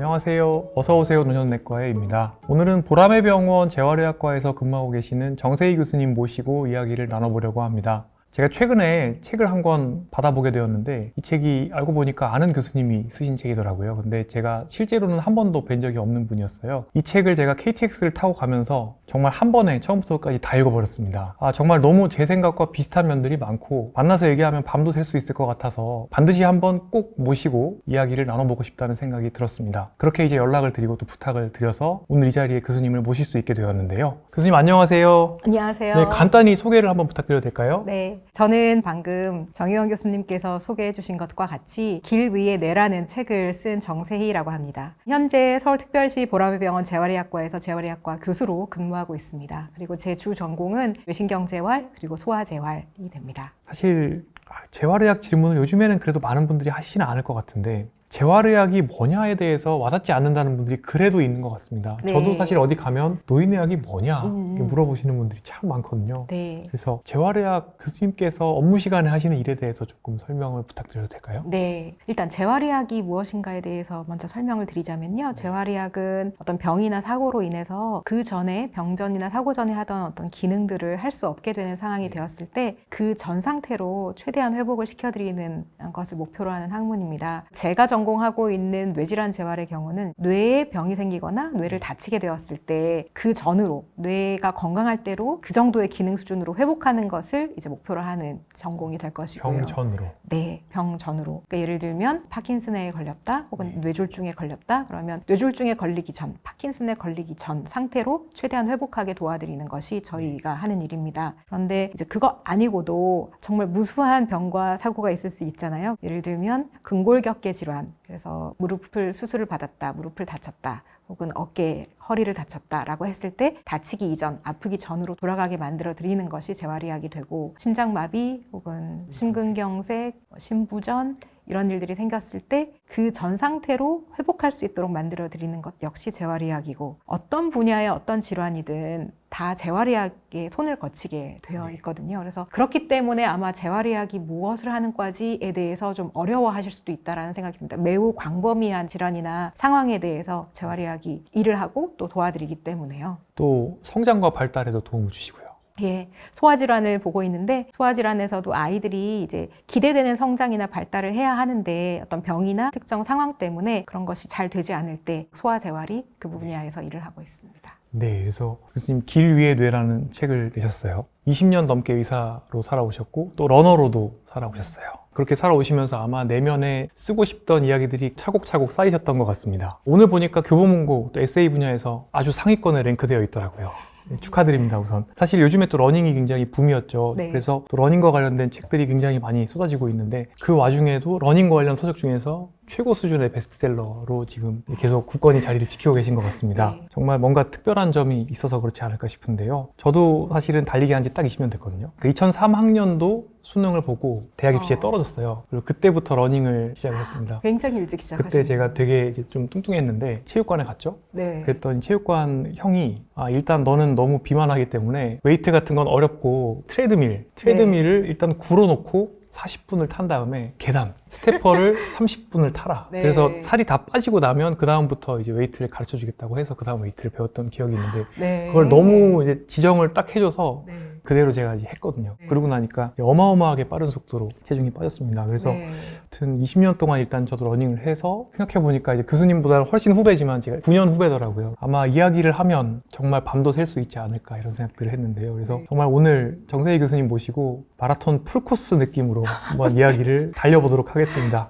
안녕하세요. 어서오세요 노년내과의입니다. 오늘은 보라매병원 재활의학과에서 근무하고 계시는 정세희 교수님 모시고 이야기를 나눠보려고 합니다. 제가 최근에 책을 한 권 받아보게 되었는데 이 책이 알고 보니까 아는 교수님이 쓰신 책이더라고요. 근데 제가 실제로는 한 번도 뵌 적이 없는 분이었어요. 이 책을 제가 KTX를 타고 가면서 정말 한 번에 처음부터까지 다 읽어버렸습니다. 정말 너무 제 생각과 비슷한 면들이 많고 만나서 얘기하면 밤도 샐 수 있을 것 같아서 반드시 한번 꼭 모시고 이야기를 나눠보고 싶다는 생각이 들었습니다. 그렇게 이제 연락을 드리고 또 부탁을 드려서 오늘 이 자리에 교수님을 모실 수 있게 되었는데요. 교수님 안녕하세요. 안녕하세요. 네, 간단히 소개를 한번 부탁드려도 될까요? 네, 저는 방금 정의원 교수님께서 소개해 주신 것과 같이 길 위의 뇌라는 책을 쓴 정세희라고 합니다. 현재 서울특별시 보라매병원 재활의학과에서 재활의학과 교수로 근무하고 있습니다. 그리고 제 주 전공은 뇌신경재활 그리고 소아재활이 됩니다. 사실 재활의학 질문을 요즘에는 그래도 많은 분들이 하시지는 않을 것 같은데 재활의학이 뭐냐에 대해서 와닿지 않는다는 분들이 그래도 있는 것 같습니다. 네. 저도 사실 어디 가면 노인의학이 뭐냐 이렇게 물어보시는 분들이 참 많거든요. 네. 그래서 재활의학 교수님께서 업무 시간에 하시는 일에 대해서 조금 설명을 부탁드려도 될까요? 네, 일단 재활의학이 무엇인가에 대해서 먼저 설명을 드리자면요. 재활의학은 어떤 병이나 사고로 인해서 그 전에 병 전이나 사고 전에 하던 어떤 기능들을 할 수 없게 되는 상황이 되었을 때 그 전 상태로 최대한 회복을 시켜드리는 것을 목표로 하는 학문입니다. 제가 전공하고 있는 뇌질환 재활의 경우는 뇌에 병이 생기거나 뇌를 다치게 되었을 때 그 전으로 뇌가 건강할 때로 그 정도의 기능 수준으로 회복하는 것을 이제 목표로 하는 전공이 될 것이고요. 병 전으로. 네, 병 전으로. 그러니까 예를 들면 파킨슨에 걸렸다 혹은 뇌졸중에 걸렸다 그러면 뇌졸중에 걸리기 전, 파킨슨에 걸리기 전 상태로 최대한 회복하게 도와드리는 것이 저희가 하는 일입니다. 그런데 이제 그거 아니고도 정말 무수한 병과 사고가 있을 수 있잖아요. 예를 들면 근골격계 질환, 그래서 무릎을 수술을 받았다, 무릎을 다쳤다 혹은 어깨, 허리를 다쳤다라고 했을 때 다치기 이전, 아프기 전으로 돌아가게 만들어 드리는 것이 재활의학이 되고 심장마비 혹은 심근경색, 심부전 이런 일들이 생겼을 때 그 전 상태로 회복할 수 있도록 만들어 드리는 것 역시 재활의학이고 어떤 분야의 어떤 질환이든 다 재활의학에 손을 거치게 되어 있거든요. 그래서 그렇기 때문에 아마 재활의학이 무엇을 하는 과지에 대해서 좀 어려워하실 수도 있다라는 생각이 듭니다. 매우 광범위한 질환이나 상황에 대해서 재활의학이 일을 하고 또 도와드리기 때문에요. 또 성장과 발달에도 도움을 주시고요. 예, 소아질환을 보고 있는데 소아질환에서도 아이들이 이제 기대되는 성장이나 발달을 해야 하는데 어떤 병이나 특정 상황 때문에 그런 것이 잘 되지 않을 때 소아재활이 그 분야에서 일을 하고 있습니다. 네, 그래서 교수님 길 위의 뇌라는 책을 내셨어요. 20년 넘게 의사로 살아오셨고 또 러너로도 살아오셨어요. 그렇게 살아오시면서 아마 내면에 쓰고 싶던 이야기들이 차곡차곡 쌓이셨던 것 같습니다. 오늘 보니까 교보문고 또 에세이 분야에서 아주 상위권에 랭크되어 있더라고요. 네, 축하드립니다. 우선 사실 요즘에 또 러닝이 굉장히 붐이었죠. 네. 그래서 또 러닝과 관련된 책들이 굉장히 많이 쏟아지고 있는데 그 와중에도 러닝과 관련 서적 중에서 최고 수준의 베스트셀러로 지금 계속 굳건히 자리를 지키고 계신 것 같습니다. 네. 정말 뭔가 특별한 점이 있어서 그렇지 않을까 싶은데요. 저도 사실은 달리기 한 지 딱 20년 됐거든요. 2003학년도 수능을 보고 대학 입시에 떨어졌어요. 그리고 그때부터 러닝을 시작을 했습니다. 굉장히 일찍 시작하셨네요. 그때 제가 되게 이제 좀 뚱뚱했는데 체육관에 갔죠. 네. 그랬더니 체육관 형이 일단 너는 너무 비만하기 때문에 웨이트 같은 건 어렵고 트레드밀을 일단 굴어놓고 40분을 탄 다음에 계단, 스태퍼를 30분을 타라. 네. 그래서 살이 다 빠지고 나면 그 다음부터 이제 웨이트를 가르쳐 주겠다고 해서 그 다음 웨이트를 배웠던 기억이 있는데 네. 그걸 너무 이제 지정을 딱 해줘서 네. 그대로 제가 이제 했거든요. 네. 그러고 나니까 어마어마하게 빠른 속도로 체중이 빠졌습니다. 그래서 네. 아무튼 20년 동안 일단 저도 러닝을 해서 생각해보니까 이제 교수님보다 훨씬 후배지만 제가 9년 후배더라고요. 아마 이야기를 하면 정말 밤도 샐 수 있지 않을까 이런 생각들을 했는데요. 그래서 네. 정말 오늘 정세희 교수님 모시고 마라톤 풀코스 느낌으로 한번 이야기를 달려보도록 하겠습니다.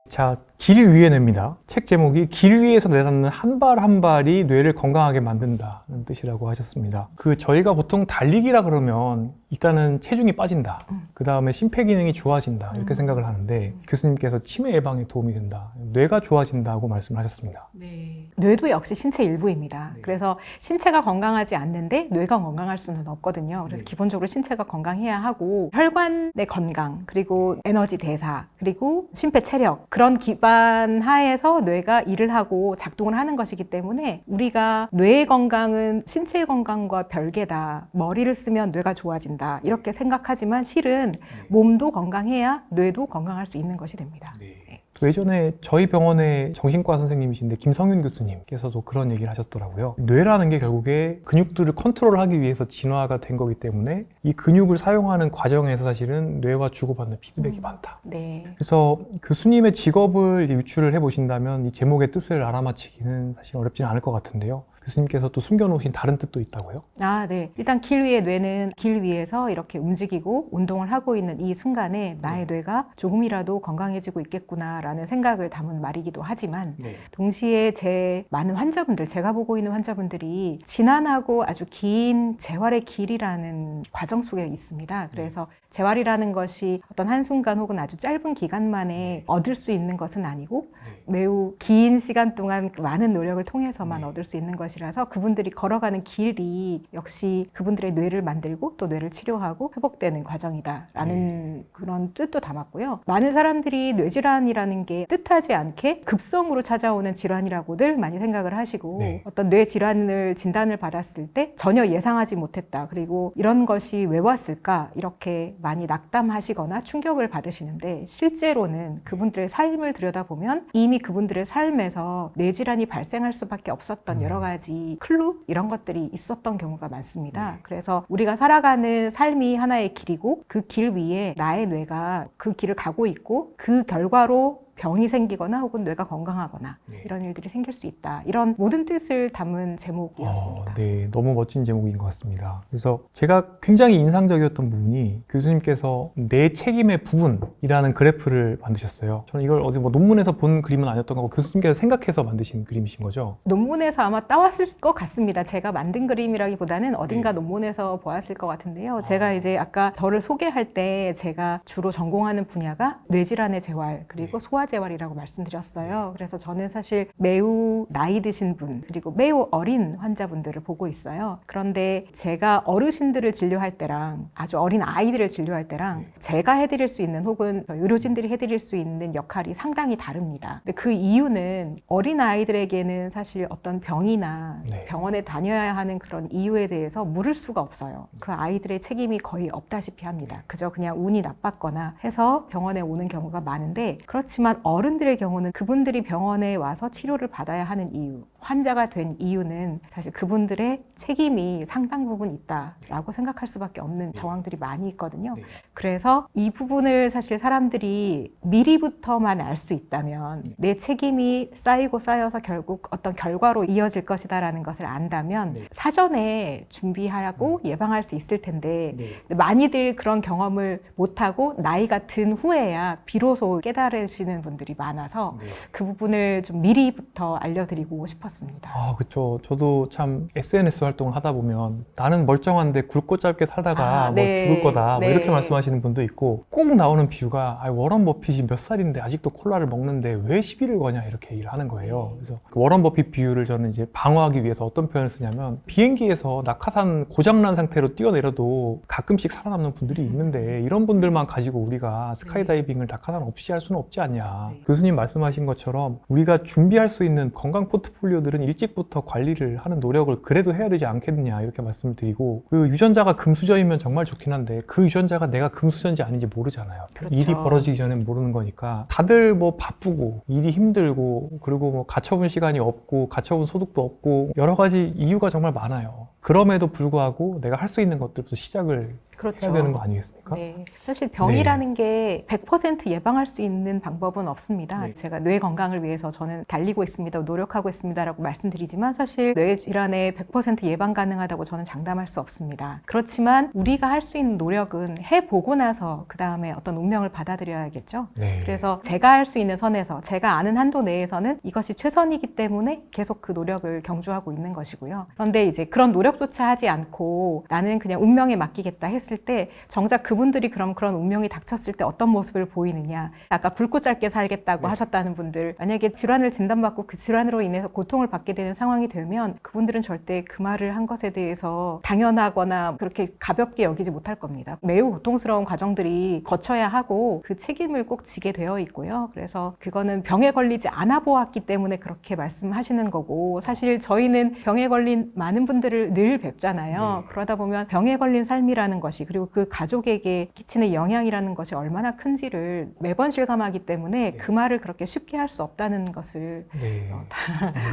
자, 길 위의 뇌입니다. 책 제목이 길 위에서 내닫는 한 발 한 발이 뇌를 건강하게 만든다는 뜻이라고 하셨습니다. 저희가 보통 달리기라 그러면 일단은 체중이 빠진다. 그 다음에 심폐기능이 좋아진다. 이렇게 생각을 하는데 교수님께서 치매 예방에 도움이 된다. 뇌가 좋아진다고 말씀하셨습니다. 네. 뇌도 역시 신체 일부입니다. 네. 그래서 신체가 건강하지 않는데 뇌가 건강할 수는 없거든요. 그래서 네. 기본적으로 신체가 건강해야 하고 혈관의 건강, 그리고 에너지 대사, 그리고 심폐 체력 그런 기반 하에서 뇌가 일을 하고 작동을 하는 것이기 때문에 우리가 뇌의 건강은 신체의 건강과 별개다. 머리를 쓰면 뇌가 좋아진다. 이렇게 생각하지만 실은 몸도 건강해야 뇌도 건강할 수 있는 것이 됩니다. 네. 예전에 저희 병원의 정신과 선생님이신데 김성윤 교수님께서도 그런 얘기를 하셨더라고요. 뇌라는 게 결국에 근육들을 컨트롤하기 위해서 진화가 된 거기 때문에 이 근육을 사용하는 과정에서 사실은 뇌와 주고받는 피드백이 많다. 네. 그래서 교수님의 직업을 이제 유추를 해보신다면 이 제목의 뜻을 알아맞히기는 사실 어렵지는 않을 것 같은데요. 교수님께서 또 숨겨놓으신 다른 뜻도 있다고요? 네. 일단 길 위의 뇌는 길 위에서 이렇게 움직이고 운동을 하고 있는 이 순간에 나의 뇌가 조금이라도 건강해지고 있겠구나라는 생각을 담은 말이기도 하지만 동시에 제 많은 환자분들, 제가 보고 있는 환자분들이 지난하고 아주 긴 재활의 길이라는 과정 속에 있습니다. 그래서 재활이라는 것이 어떤 한순간 혹은 아주 짧은 기간 만에 얻을 수 있는 것은 아니고 매우 긴 시간 동안 많은 노력을 통해서만 얻을 수 있는 것이라서 그분들이 걸어가는 길이 역시 그분들의 뇌를 만들고 또 뇌를 치료하고 회복되는 과정이다라는 그런 뜻도 담았고요. 많은 사람들이 뇌질환이라는 게 뜻하지 않게 급성으로 찾아오는 질환이라고들 많이 생각을 하시고 어떤 뇌 질환을 진단을 받았을 때 전혀 예상하지 못했다. 그리고 이런 것이 왜 왔을까? 이렇게 많이 낙담하시거나 충격을 받으시는데 실제로는 그분들의 삶을 들여다보면 이미 그분들의 삶에서 뇌질환이 발생할 수밖에 없었던 여러 가지 클루 이런 것들이 있었던 경우가 많습니다. 그래서 우리가 살아가는 삶이 하나의 길이고 그 길 위에 나의 뇌가 그 길을 가고 있고 그 결과로 병이 생기거나 혹은 뇌가 건강하거나 이런 일들이 생길 수 있다. 이런 모든 뜻을 담은 제목이었습니다. 네, 너무 멋진 제목인 것 같습니다. 그래서 제가 굉장히 인상적이었던 부분이 교수님께서 내 책임의 부분이라는 그래프를 만드셨어요. 저는 이걸 어디 뭐 논문에서 본 그림은 아니었던 거고 교수님께서 생각해서 만드신 그림이신 거죠? 논문에서 아마 따왔을 것 같습니다. 제가 만든 그림이라기보다는 어딘가 논문에서 보았을 것 같은데요. 제가 이제 아까 저를 소개할 때 제가 주로 전공하는 분야가 뇌질환의 재활 그리고 소아재활이라고 말씀드렸어요. 그래서 저는 사실 매우 나이 드신 분 그리고 매우 어린 환자분들을 보고 있어요. 그런데 제가 어르신들을 진료할 때랑 아주 어린 아이들을 진료할 때랑 제가 해드릴 수 있는 혹은 의료진들이 해드릴 수 있는 역할이 상당히 다릅니다. 근데 그 이유는 어린 아이들에게는 사실 어떤 병이나 병원에 다녀야 하는 그런 이유에 대해서 물을 수가 없어요. 그 아이들의 책임이 거의 없다시피 합니다. 그저 그냥 운이 나빴거나 해서 병원에 오는 경우가 많은데 그렇지만 어른들의 경우는 그분들이 병원에 와서 치료를 받아야 하는 이유, 환자가 된 이유는 사실 그분들의 책임이 상당 부분 있다라고 생각할 수밖에 없는 정황들이 많이 있거든요. 그래서 이 부분을 사실 사람들이 미리부터만 알 수 있다면 내 책임이 쌓이고 쌓여서 결국 어떤 결과로 이어질 것이다라는 것을 안다면 사전에 준비하고 예방할 수 있을 텐데 많이들 그런 경험을 못하고 나이가 든 후에야 비로소 깨달으시는 분들이 많아서 그 부분을 좀 미리부터 알려드리고 싶었습니다. 그렇죠. 저도 참 SNS 활동을 하다 보면 나는 멀쩡한데 굵고 짧게 살다가 뭐 죽을 거다 뭐 이렇게 말씀하시는 분도 있고 꼭 나오는 비유가 워런 버핏이 몇 살인데 아직도 콜라를 먹는데 왜 시비를 거냐 이렇게 얘기를 하는 거예요. 그래서 그 워런 버핏 비유를 저는 이제 방어하기 위해서 어떤 표현을 쓰냐면 비행기에서 낙하산 고장난 상태로 뛰어내려도 가끔씩 살아남는 분들이 있는데 이런 분들만 가지고 우리가 스카이다이빙을 낙하산 없이 할 수는 없지 않냐. 교수님 말씀하신 것처럼 우리가 준비할 수 있는 건강 포트폴리오들은 일찍부터 관리를 하는 노력을 그래도 해야 되지 않겠느냐 이렇게 말씀을 드리고 그 유전자가 금수저이면 정말 좋긴 한데 그 유전자가 내가 금수저인지 아닌지 모르잖아요. 그렇죠. 일이 벌어지기 전에 모르는 거니까 다들 뭐 바쁘고 일이 힘들고 그리고 뭐 가처분 시간이 없고 가처분 소득도 없고 여러 가지 이유가 정말 많아요. 그럼에도 불구하고 내가 할 수 있는 것들부터 시작을 해야 되는 거 아니겠습니까? 네. 사실 병이라는 게 100% 예방할 수 있는 방법은 없습니다. 제가 뇌 건강을 위해서 저는 달리고 있습니다, 노력하고 있습니다라고 말씀드리지만 사실 뇌 질환에 100% 예방 가능하다고 저는 장담할 수 없습니다. 그렇지만 우리가 할 수 있는 노력은 해보고 나서 그 다음에 어떤 운명을 받아들여야겠죠. 그래서 제가 할 수 있는 선에서 제가 아는 한도 내에서는 이것이 최선이기 때문에 계속 그 노력을 경주하고 있는 것이고요. 그런데 이제 그런 노력조차 하지 않고 나는 그냥 운명에 맡기겠다 했을 때 정작 그분들이 그런 운명이 닥쳤을 때 어떤 모습을 보이느냐. 아까 굵고 짧게 살겠다고 하셨다는 분들 만약에 질환을 진단받고 그 질환으로 인해서 고통을 받게 되는 상황이 되면 그분들은 절대 그 말을 한 것에 대해서 당연하거나 그렇게 가볍게 여기지 못할 겁니다. 매우 고통스러운 과정들이 거쳐야 하고 그 책임을 꼭 지게 되어 있고요. 그래서 그거는 병에 걸리지 않아 보았기 때문에 그렇게 말씀하시는 거고 사실 저희는 병에 걸린 많은 분들을 늘 뵙잖아요. 그러다 보면 병에 걸린 삶이라는 것이 것이 그리고 그 가족에게 끼치는 영향이라는 것이 얼마나 큰지를 매번 실감하기 때문에 그 말을 그렇게 쉽게 할 수 없다는 것을 네.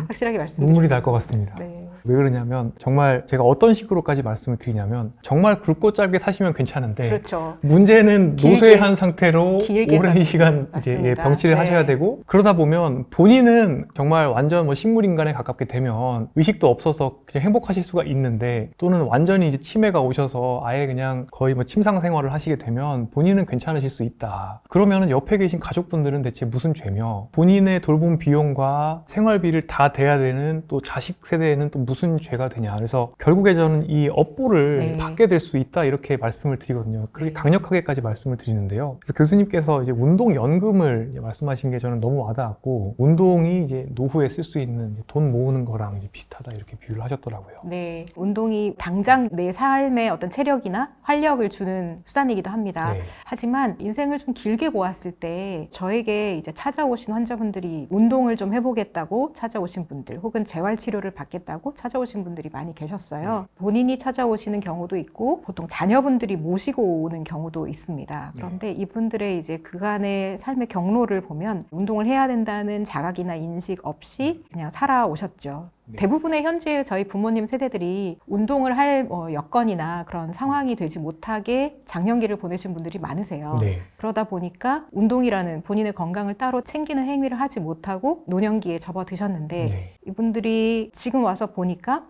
확실하게 말씀드리겠습니다. 눈물이 날 것 같습니다. 네. 왜 그러냐면 정말 제가 어떤 식으로까지 말씀을 드리냐면 정말 굵고 짧게 사시면 괜찮은데 그렇죠. 문제는 길게, 노쇠한 상태로 길게 오랜 시간 이제 맞습니다. 병치를 네. 하셔야 되고 그러다 보면 본인은 정말 완전 뭐 식물인간에 가깝게 되면 의식도 없어서 그냥 행복하실 수가 있는데 또는 완전히 이제 치매가 오셔서 아예 그냥 거의 뭐 침상 생활을 하시게 되면 본인은 괜찮으실 수 있다. 그러면은 옆에 계신 가족분들은 대체 무슨 죄며 본인의 돌봄 비용과 생활비를 다 대야 되는 또 자식 세대에는 또 무슨 죄가 되냐. 그래서 결국에 저는 이 업보를 네. 받게 될 수 있다 이렇게 말씀을 드리거든요. 그렇게 네. 강력하게까지 말씀을 드리는데요. 그래서 교수님께서 이제 운동연금을 이제 말씀하신 게 저는 너무 와닿았고 운동이 이제 노후에 쓸 수 있는 이제 돈 모으는 거랑 이제 비슷하다 이렇게 비유를 하셨더라고요. 네, 운동이 당장 내 삶에 어떤 체력이나 활력을 주는 수단이기도 합니다. 네. 하지만 인생을 좀 길게 보았을 때 저에게 이제 찾아오신 환자분들이 운동을 좀 해보겠다고 찾아오신 분들 혹은 재활치료를 받겠다고 찾아오신 분들이 많이 계셨어요. 본인이 찾아오시는 경우도 있고 보통 자녀분들이 모시고 오는 경우도 있습니다. 그런데 이분들의 이제 그간의 삶의 경로를 보면 운동을 해야 된다는 자각이나 인식 없이 그냥 살아오셨죠. 네. 대부분의 현재 저희 부모님 세대들이 운동을 할 여건이나 그런 상황이 되지 못하게 장년기를 보내신 분들이 많으세요. 네. 그러다 보니까 운동이라는 본인의 건강을 따로 챙기는 행위를 하지 못하고 노년기에 접어드셨는데 네. 이분들이 지금 와서 보니까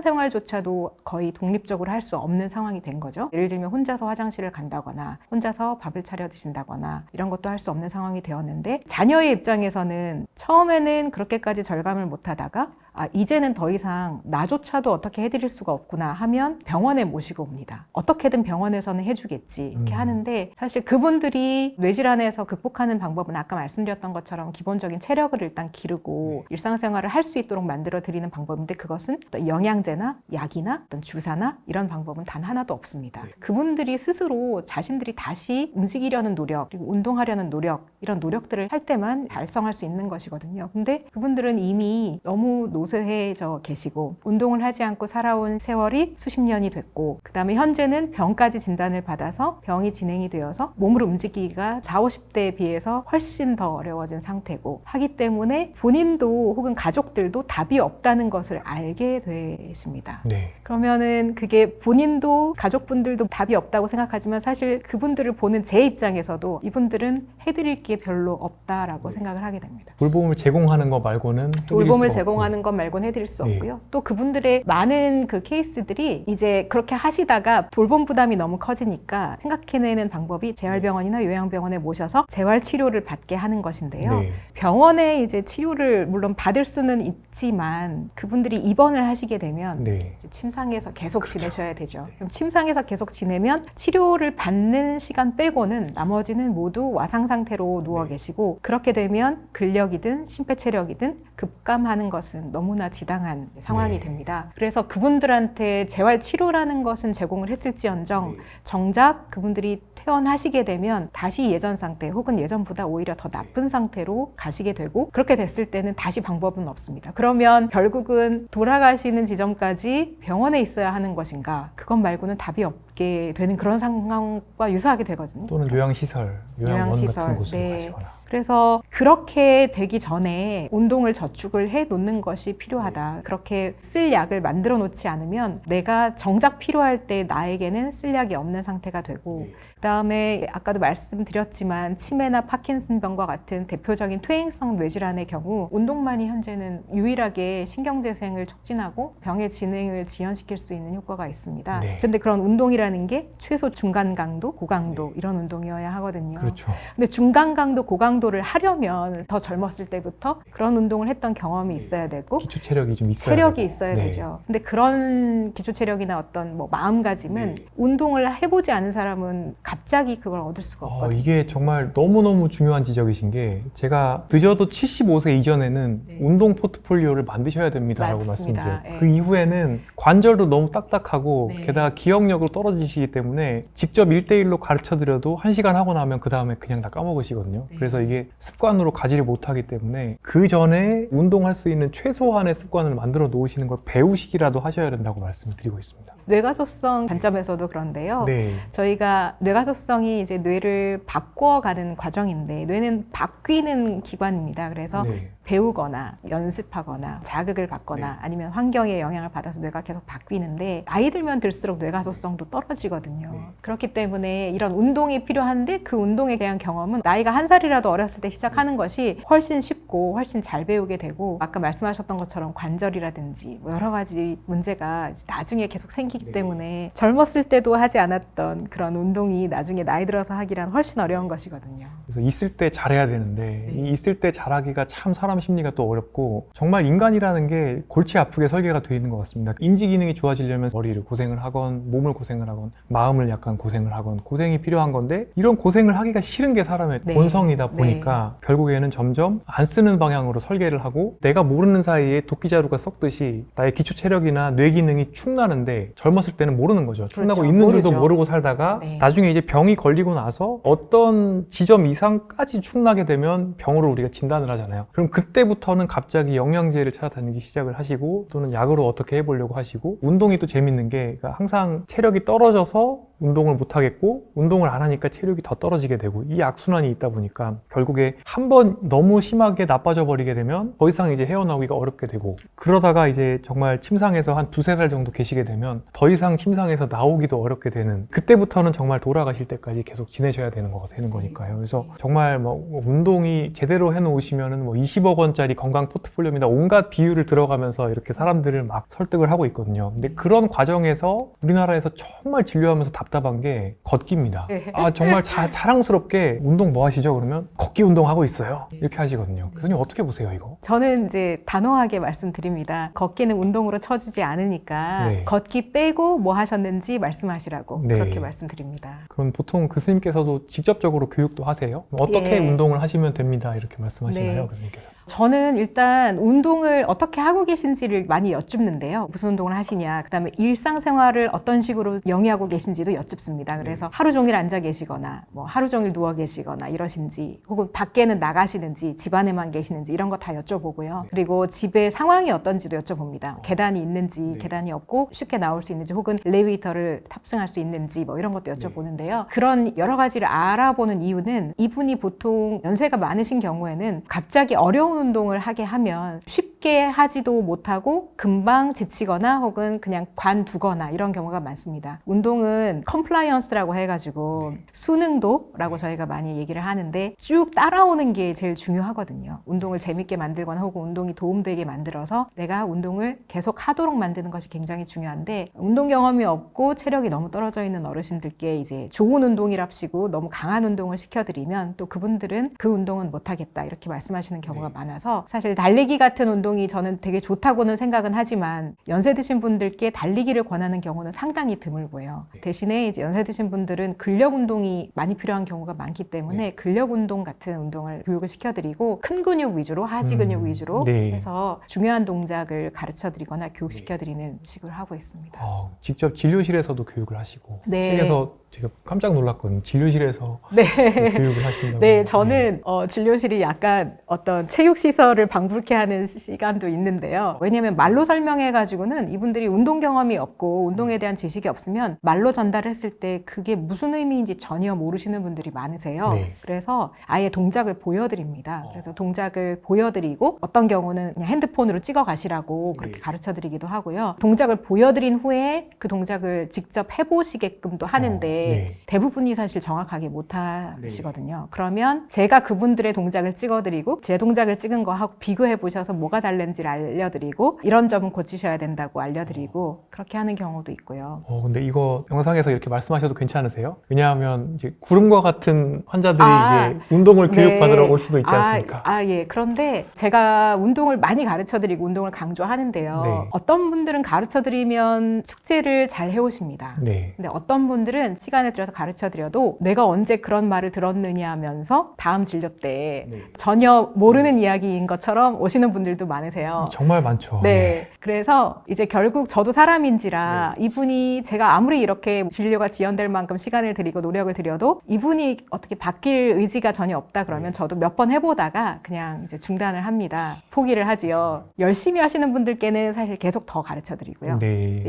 일상생활조차도 거의 독립적으로 할 수 없는 상황이 된 거죠. 예를 들면 혼자서 화장실을 간다거나 혼자서 밥을 차려 드신다거나 이런 것도 할 수 없는 상황이 되었는데 자녀의 입장에서는 처음에는 그렇게까지 절감을 못하다가 이제는 더 이상 나조차도 어떻게 해드릴 수가 없구나 하면 병원에 모시고 옵니다. 어떻게든 병원에서는 해주겠지 이렇게 하는데 사실 그분들이 뇌질환에서 극복하는 방법은 아까 말씀드렸던 것처럼 기본적인 체력을 일단 기르고 일상생활을 할 수 있도록 만들어 드리는 방법인데 그것은 어떤 영양제나 약이나 어떤 주사나 이런 방법은 단 하나도 없습니다. 그분들이 스스로 자신들이 다시 움직이려는 노력 그리고 운동하려는 노력 이런 노력들을 할 때만 달성할 수 있는 것이거든요. 근데 그분들은 이미 너무 노쇠해져 계시고 운동을 하지 않고 살아온 세월이 수십 년이 됐고 그 다음에 현재는 병까지 진단을 받아서 병이 진행이 되어서 몸을 움직이기가 40, 50대에 비해서 훨씬 더 어려워진 상태고 하기 때문에 본인도 혹은 가족들도 답이 없다는 것을 알게 되십니다. 네. 그러면은 그게 본인도 가족분들도 답이 없다고 생각하지만 사실 그분들을 보는 제 입장에서도 이분들은 해드릴 게 별로 없다라고 생각을 하게 됩니다. 돌봄을 제공하는 거 말고는 돌봄을 제공하는 것 말고는 해드릴 수 네. 없고요. 또 그분들의 많은 그 케이스들이 이제 그렇게 하시다가 돌봄 부담이 너무 커지니까 생각해내는 방법이 재활병원이나 요양병원에 모셔서 재활치료를 받게 하는 것인데요. 네. 병원에 이제 치료를 물론 받을 수는 있지만 그분들이 입원을 하시게 되면 네. 이제 침상에서 계속 지내셔야 되죠. 그럼 침상에서 계속 지내면 치료를 받는 시간 빼고는 나머지는 모두 와상 상태로 누워 계시고 그렇게 되면 근력이든 심폐체력이든 급감하는 것은 너무나 지당한 상황이 됩니다. 그래서 그분들한테 재활치료라는 것은 제공을 했을지언정 정작 그분들이 퇴원하시게 되면 다시 예전 상태 혹은 예전보다 오히려 더 나쁜 상태로 가시게 되고 그렇게 됐을 때는 다시 방법은 없습니다. 그러면 결국은 돌아가시는 지점까지 병원에 있어야 하는 것인가 그것 말고는 답이 없게 되는 그런 상황과 유사하게 되거든요. 또는 요양시설, 요양원 같은 곳으로 네. 가시거나. 그래서 그렇게 되기 전에 운동을 저축을 해 놓는 것이 필요하다. 그렇게 쓸 약을 만들어 놓지 않으면 내가 정작 필요할 때 나에게는 쓸 약이 없는 상태가 되고 그다음에 아까도 말씀드렸지만 치매나 파킨슨병과 같은 대표적인 퇴행성 뇌질환의 경우 운동만이 현재는 유일하게 신경재생을 촉진하고 병의 진행을 지연시킬 수 있는 효과가 있습니다. 네. 그런데 그런 운동이라는 게 최소 중간 강도, 고강도 이런 운동이어야 하거든요. 그렇죠. 근데 중간 강도, 고강도를 하려면 더 젊었을 때부터 그런 운동을 했던 경험이 있어야 되고 기초 체력이 좀 있어야 체력이 되고. 있어야 네. 되죠. 근데 그런 기초 체력이나 어떤 뭐 마음가짐은 운동을 해보지 않은 사람은 갑자기 그걸 얻을 수가 없거든요. 이게 정말 너무너무 중요한 지적이신 게 제가 늦어도 75세 이전에는 운동 포트폴리오를 만드셔야 됩니다라고 맞습니다. 말씀드려요. 예. 그 이후에는 관절도 너무 딱딱하고 네. 게다가 기억력으로 떨어지시기 때문에 직접 1대1로 가르쳐드려도 1시간 하고 나면 그 다음에 그냥 다 까먹으시거든요. 네. 그래서 이게 습관으로 가지를 못하기 때문에 그 전에 운동할 수 있는 최소한의 습관을 만들어 놓으시는 걸 배우시기라도 하셔야 된다고 말씀을 드리고 있습니다. 뇌가소성 관점에서도 그런데요. 네. 저희가 뇌가소성이 이제 뇌를 바꿔가는 과정인데 뇌는 바뀌는 기관입니다. 그래서 네. 배우거나 연습하거나 자극을 받거나 네. 아니면 환경의 영향을 받아서 뇌가 계속 바뀌는데 나이 들면 들수록 뇌가소성도 떨어지거든요. 네. 그렇기 때문에 이런 운동이 필요한데 그 운동에 대한 경험은 나이가 1살이라도 어렸을 때 시작하는 것이 훨씬 쉽고 훨씬 잘 배우게 되고 아까 말씀하셨던 것처럼 관절이라든지 뭐 여러 가지 문제가 나중에 계속 생기기 네. 때문에 젊었을 때도 하지 않았던 그런 운동이 나중에 나이 들어서 하기란 훨씬 어려운 것이거든요. 그래서 있을 때 잘해야 되는데 네. 이 있을 때 잘하기가 참 사람 심리가 또 어렵고 정말 인간이라는 게 골치 아프게 설계가 되어 있는 것 같습니다. 인지 기능이 좋아지려면 머리를 고생을 하건 몸을 고생을 하건 마음을 약간 고생을 하건 고생이 필요한 건데 이런 고생을 하기가 싫은 게 사람의 네. 본성이다 보니까 결국에는 점점 안 쓰는 방향으로 설계를 하고 내가 모르는 사이에 도끼자루가 썩듯이 나의 기초 체력이나 뇌 기능이 축나는데 젊었을 때는 모르는 거죠. 축나고 그렇죠. 있는 모르죠. 줄도 모르고 살다가 네. 나중에 이제 병이 걸리고 나서 어떤 지점 이상까지 축나게 되면 병으로 우리가 진단을 하잖아요. 그럼 그때부터는 갑자기 영양제를 찾아다니기 시작을 하시고 또는 약으로 어떻게 해보려고 하시고 운동이 또 재밌는 게 그러니까 항상 체력이 떨어져서 운동을 못 하겠고 운동을 안 하니까 체력이 더 떨어지게 되고 이 악순환이 있다 보니까 결국에 한번 너무 심하게 나빠져 버리게 되면 더 이상 이제 헤어나오기가 어렵게 되고 그러다가 이제 정말 침상에서 한 2-3달 정도 계시게 되면 더 이상 침상에서 나오기도 어렵게 되는 그때부터는 정말 돌아가실 때까지 계속 지내셔야 되는 거가 되는 거니까요. 그래서 정말 뭐 운동이 제대로 해놓으시면은 뭐 20억 원짜리 건강 포트폴리오입니다. 온갖 비율을 들어가면서 이렇게 사람들을 막 설득을 하고 있거든요. 근데 그런 과정에서 우리나라에서 정말 진료하면서 답답한 게 걷기입니다. 네. 아 정말 자랑스럽게 운동 뭐 하시죠? 그러면 걷기 운동하고 있어요. 이렇게 하시거든요. 교수님 어떻게 보세요 이거? 저는 이제 단호하게 말씀드립니다. 걷기는 운동으로 쳐주지 않으니까 네. 걷기 빼고 뭐 하셨는지 말씀하시라고 네. 그렇게 말씀드립니다. 그럼 보통 교수님께서도 직접적으로 교육도 하세요? 어떻게 예. 운동을 하시면 됩니다. 이렇게 말씀하시나요? 네. 교수님께서? 저는 일단 운동을 어떻게 하고 계신지를 많이 여쭙는데요. 무슨 운동을 하시냐, 그다음에 일상생활을 어떤 식으로 영위하고 계신지도 여쭙습니다. 그래서 하루 종일 앉아 계시거나 뭐 하루 종일 누워 계시거나 이러신지 혹은 밖에는 나가시는지 집안에만 계시는지 이런 거 다 여쭤보고요. 그리고 집의 상황이 어떤지도 여쭤봅니다. 계단이 있는지 계단이 없고 쉽게 나올 수 있는지 혹은 엘리베이터를 탑승할 수 있는지 뭐 이런 것도 여쭤보는데요. 그런 여러 가지를 알아보는 이유는 이분이 보통 연세가 많으신 경우에는 갑자기 어려운 운동을 하게 하면 쉽게 하지도 못하고 금방 지치거나 혹은 그냥 관두거나 이런 경우가 많습니다. 운동은 컴플라이언스라고 해가지고 수능도라고 저희가 많이 얘기를 하는데 쭉 따라오는 게 제일 중요하거든요. 운동을 재밌게 만들거나 혹은 운동이 도움되게 만들어서 내가 운동을 계속 하도록 만드는 것이 굉장히 중요한데 운동 경험이 없고 체력이 너무 떨어져 있는 어르신들께 이제 좋은 운동이랍시고 너무 강한 운동을 시켜드리면 또 그분들은 그 운동은 못하겠다 이렇게 말씀하시는 경우가 많아서 사실 달리기 같은 운동이 저는 되게 좋다고는 생각은 하지만 연세 드신 분들께 달리기를 권하는 경우는 상당히 드물고요. 대신에 이제 연세 드신 분들은 근력 운동이 많이 필요한 경우가 많기 때문에 근력 운동 같은 운동을 교육을 시켜드리고 큰 근육 위주로 하지 근육 위주로 해서 중요한 동작을 가르쳐드리거나 교육시켜드리는 식으로 하고 있습니다. 직접 진료실에서도 교육을 하시고 네. 책에서 제가 깜짝 놀랐거든요. 진료실에서 네. 교육을 하신다고. 네, 저는 진료실이 약간 어떤 체육시설을 방불케 하는 시간도 있는데요. 왜냐하면 말로 설명해가지고는 이분들이 운동 경험이 없고 운동에 대한 지식이 없으면 말로 전달했을 때 그게 무슨 의미인지 전혀 모르시는 분들이 많으세요. 네. 그래서 아예 동작을 보여드립니다. 그래서 동작을 보여드리고 어떤 경우는 그냥 핸드폰으로 찍어 가시라고 그렇게 가르쳐드리기도 하고요. 동작을 보여드린 후에 그 동작을 직접 해보시게끔도 하는데 대부분이 사실 정확하게 못 하시거든요. 그러면 제가 그분들의 동작을 찍어드리고 제 동작을 찍은 거하고 비교해 보셔서 뭐가 다른지를 알려드리고 이런 점은 고치셔야 된다고 알려드리고 그렇게 하는 경우도 있고요. 근데 이거 영상에서 이렇게 말씀하셔도 괜찮으세요? 왜냐하면 이제 구름과 같은 환자들이 이제 운동을 교육받으러 올 수도 있지 않습니까? 예. 그런데 제가 운동을 많이 가르쳐드리고 운동을 강조하는데요. 네. 어떤 분들은 가르쳐드리면 숙제를 잘 해오십니다. 네. 근데 어떤 분들은 시간 시간을 들여서 가르쳐 드려도 내가 언제 그런 말을 들었느냐 하면서 다음 진료 때 전혀 모르는 이야기인 것처럼 오시는 분들도 많으세요. 정말 많죠. 네. 그래서 이제 결국 저도 사람인지라 이분이 제가 아무리 이렇게 진료가 지연될 만큼 시간을 들이고 노력을 들여도 이분이 어떻게 바뀔 의지가 전혀 없다 그러면 저도 몇 번 해보다가 그냥 이제 중단을 합니다. 포기를 하지요. 열심히 하시는 분들께는 사실 계속 더 가르쳐 드리고요.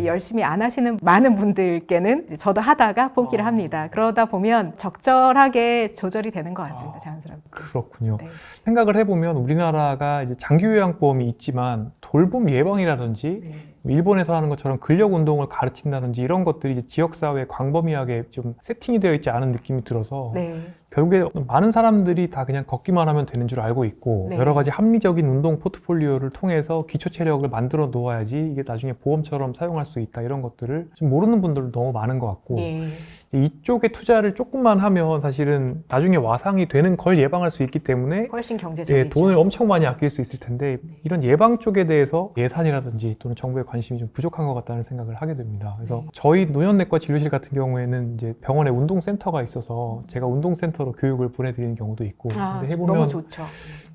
열심히 안 하시는 많은 분들께는 이제 저도 하다가 포기를 합니다. 그러다 보면 적절하게 조절이 되는 것 같습니다. 자연스럽게. 그렇군요. 네. 생각을 해보면 우리나라가 이제 장기요양보험이 있지만 돌봄 예방이라든지 일본에서 하는 것처럼 근력 운동을 가르친다든지 이런 것들이 이제 지역사회에 광범위하게 좀 세팅이 되어 있지 않은 느낌이 들어서 결국에 많은 사람들이 다 그냥 걷기만 하면 되는 줄 알고 있고 여러 가지 합리적인 운동 포트폴리오를 통해서 기초 체력을 만들어 놓아야지 이게 나중에 보험처럼 사용할 수 있다 이런 것들을 좀 모르는 분들도 너무 많은 것 같고 이쪽에 투자를 조금만 하면 사실은 나중에 와상이 되는 걸 예방할 수 있기 때문에 훨씬 경제적이죠. 돈을 엄청 많이 아낄 수 있을 텐데 이런 예방 쪽에 대해서 예산이라든지 또는 정부의 관심이 좀 부족한 것 같다는 생각을 하게 됩니다. 그래서 저희 노년내과 진료실 같은 경우에는 이제 병원에 운동센터가 있어서 제가 운동센터로 교육을 보내드리는 경우도 있고 근데 해보면 너무 좋죠.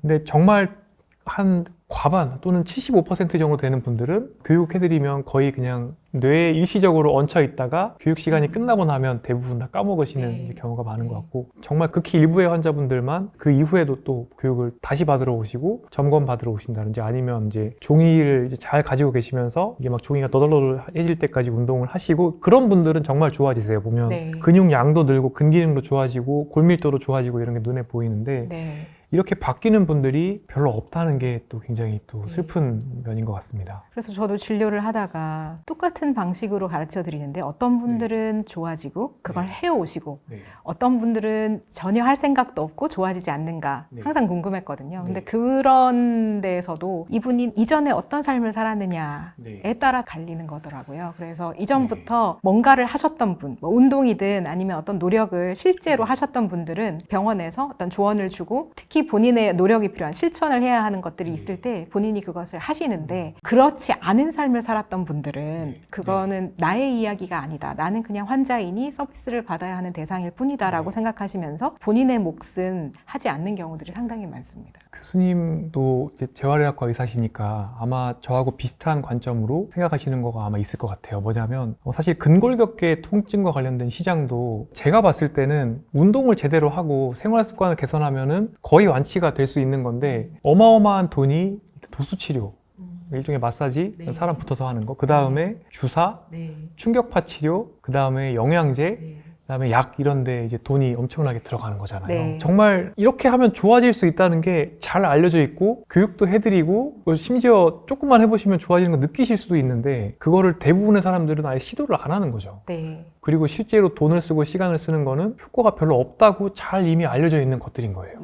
근데 정말 한 과반 또는 75% 정도 되는 분들은 교육해드리면 거의 그냥 뇌에 일시적으로 얹혀 있다가 교육 시간이 끝나고 나면 대부분 다 까먹으시는 이제 경우가 많은 것 같고 정말 극히 일부의 환자분들만 그 이후에도 또 교육을 다시 받으러 오시고 점검 받으러 오신다든지 아니면 이제 종이를 이제 잘 가지고 계시면서 이게 막 종이가 너덜너덜해질 때까지 운동을 하시고 그런 분들은 정말 좋아지세요. 보면 근육량도 늘고 근기능도 좋아지고 골밀도도 좋아지고 이런 게 눈에 보이는데 이렇게 바뀌는 분들이 별로 없다는 게 또 굉장히 또 슬픈 면인 것 같습니다. 그래서 저도 진료를 하다가 똑같은 방식으로 가르쳐 드리는데 어떤 분들은 좋아지고 그걸 해오시고 어떤 분들은 전혀 할 생각도 없고 좋아지지 않는가 항상 궁금했거든요. 근데 그런 데에서도 이분이 이전에 어떤 삶을 살았느냐에 따라 갈리는 거더라고요. 그래서 이전부터 뭔가를 하셨던 분, 뭐 운동이든 아니면 어떤 노력을 실제로 하셨던 분들은 병원에서 어떤 조언을 주고 특히 본인의 노력이 필요한 실천을 해야 하는 것들이 있을 때 본인이 그것을 하시는데 그렇지 않은 삶을 살았던 분들은 그거는 나의 이야기가 아니다. 나는 그냥 환자이니 서비스를 받아야 하는 대상일 뿐이다라고 생각하시면서 본인의 몫은 하지 않는 경우들이 상당히 많습니다. 교수님도 이제 재활의학과 의사시니까 아마 저하고 비슷한 관점으로 생각하시는 거가 아마 있을 것 같아요. 뭐냐면 사실 근골격계 통증과 관련된 시장도 제가 봤을 때는 운동을 제대로 하고 생활 습관을 개선하면은 거의 완치가 될 수 있는 건데 어마어마한 돈이 도수치료 일종의 마사지, 사람 붙어서 하는 거, 그 다음에 주사, 충격파 치료, 그 다음에 영양제, 그다음에 약 이런 데 이제 돈이 엄청나게 들어가는 거잖아요. 정말 이렇게 하면 좋아질 수 있다는 게 잘 알려져 있고 교육도 해드리고 심지어 조금만 해보시면 좋아지는 거 느끼실 수도 있는데 그거를 대부분의 사람들은 아예 시도를 안 하는 거죠. 그리고 실제로 돈을 쓰고 시간을 쓰는 거는 효과가 별로 없다고 잘 이미 알려져 있는 것들인 거예요.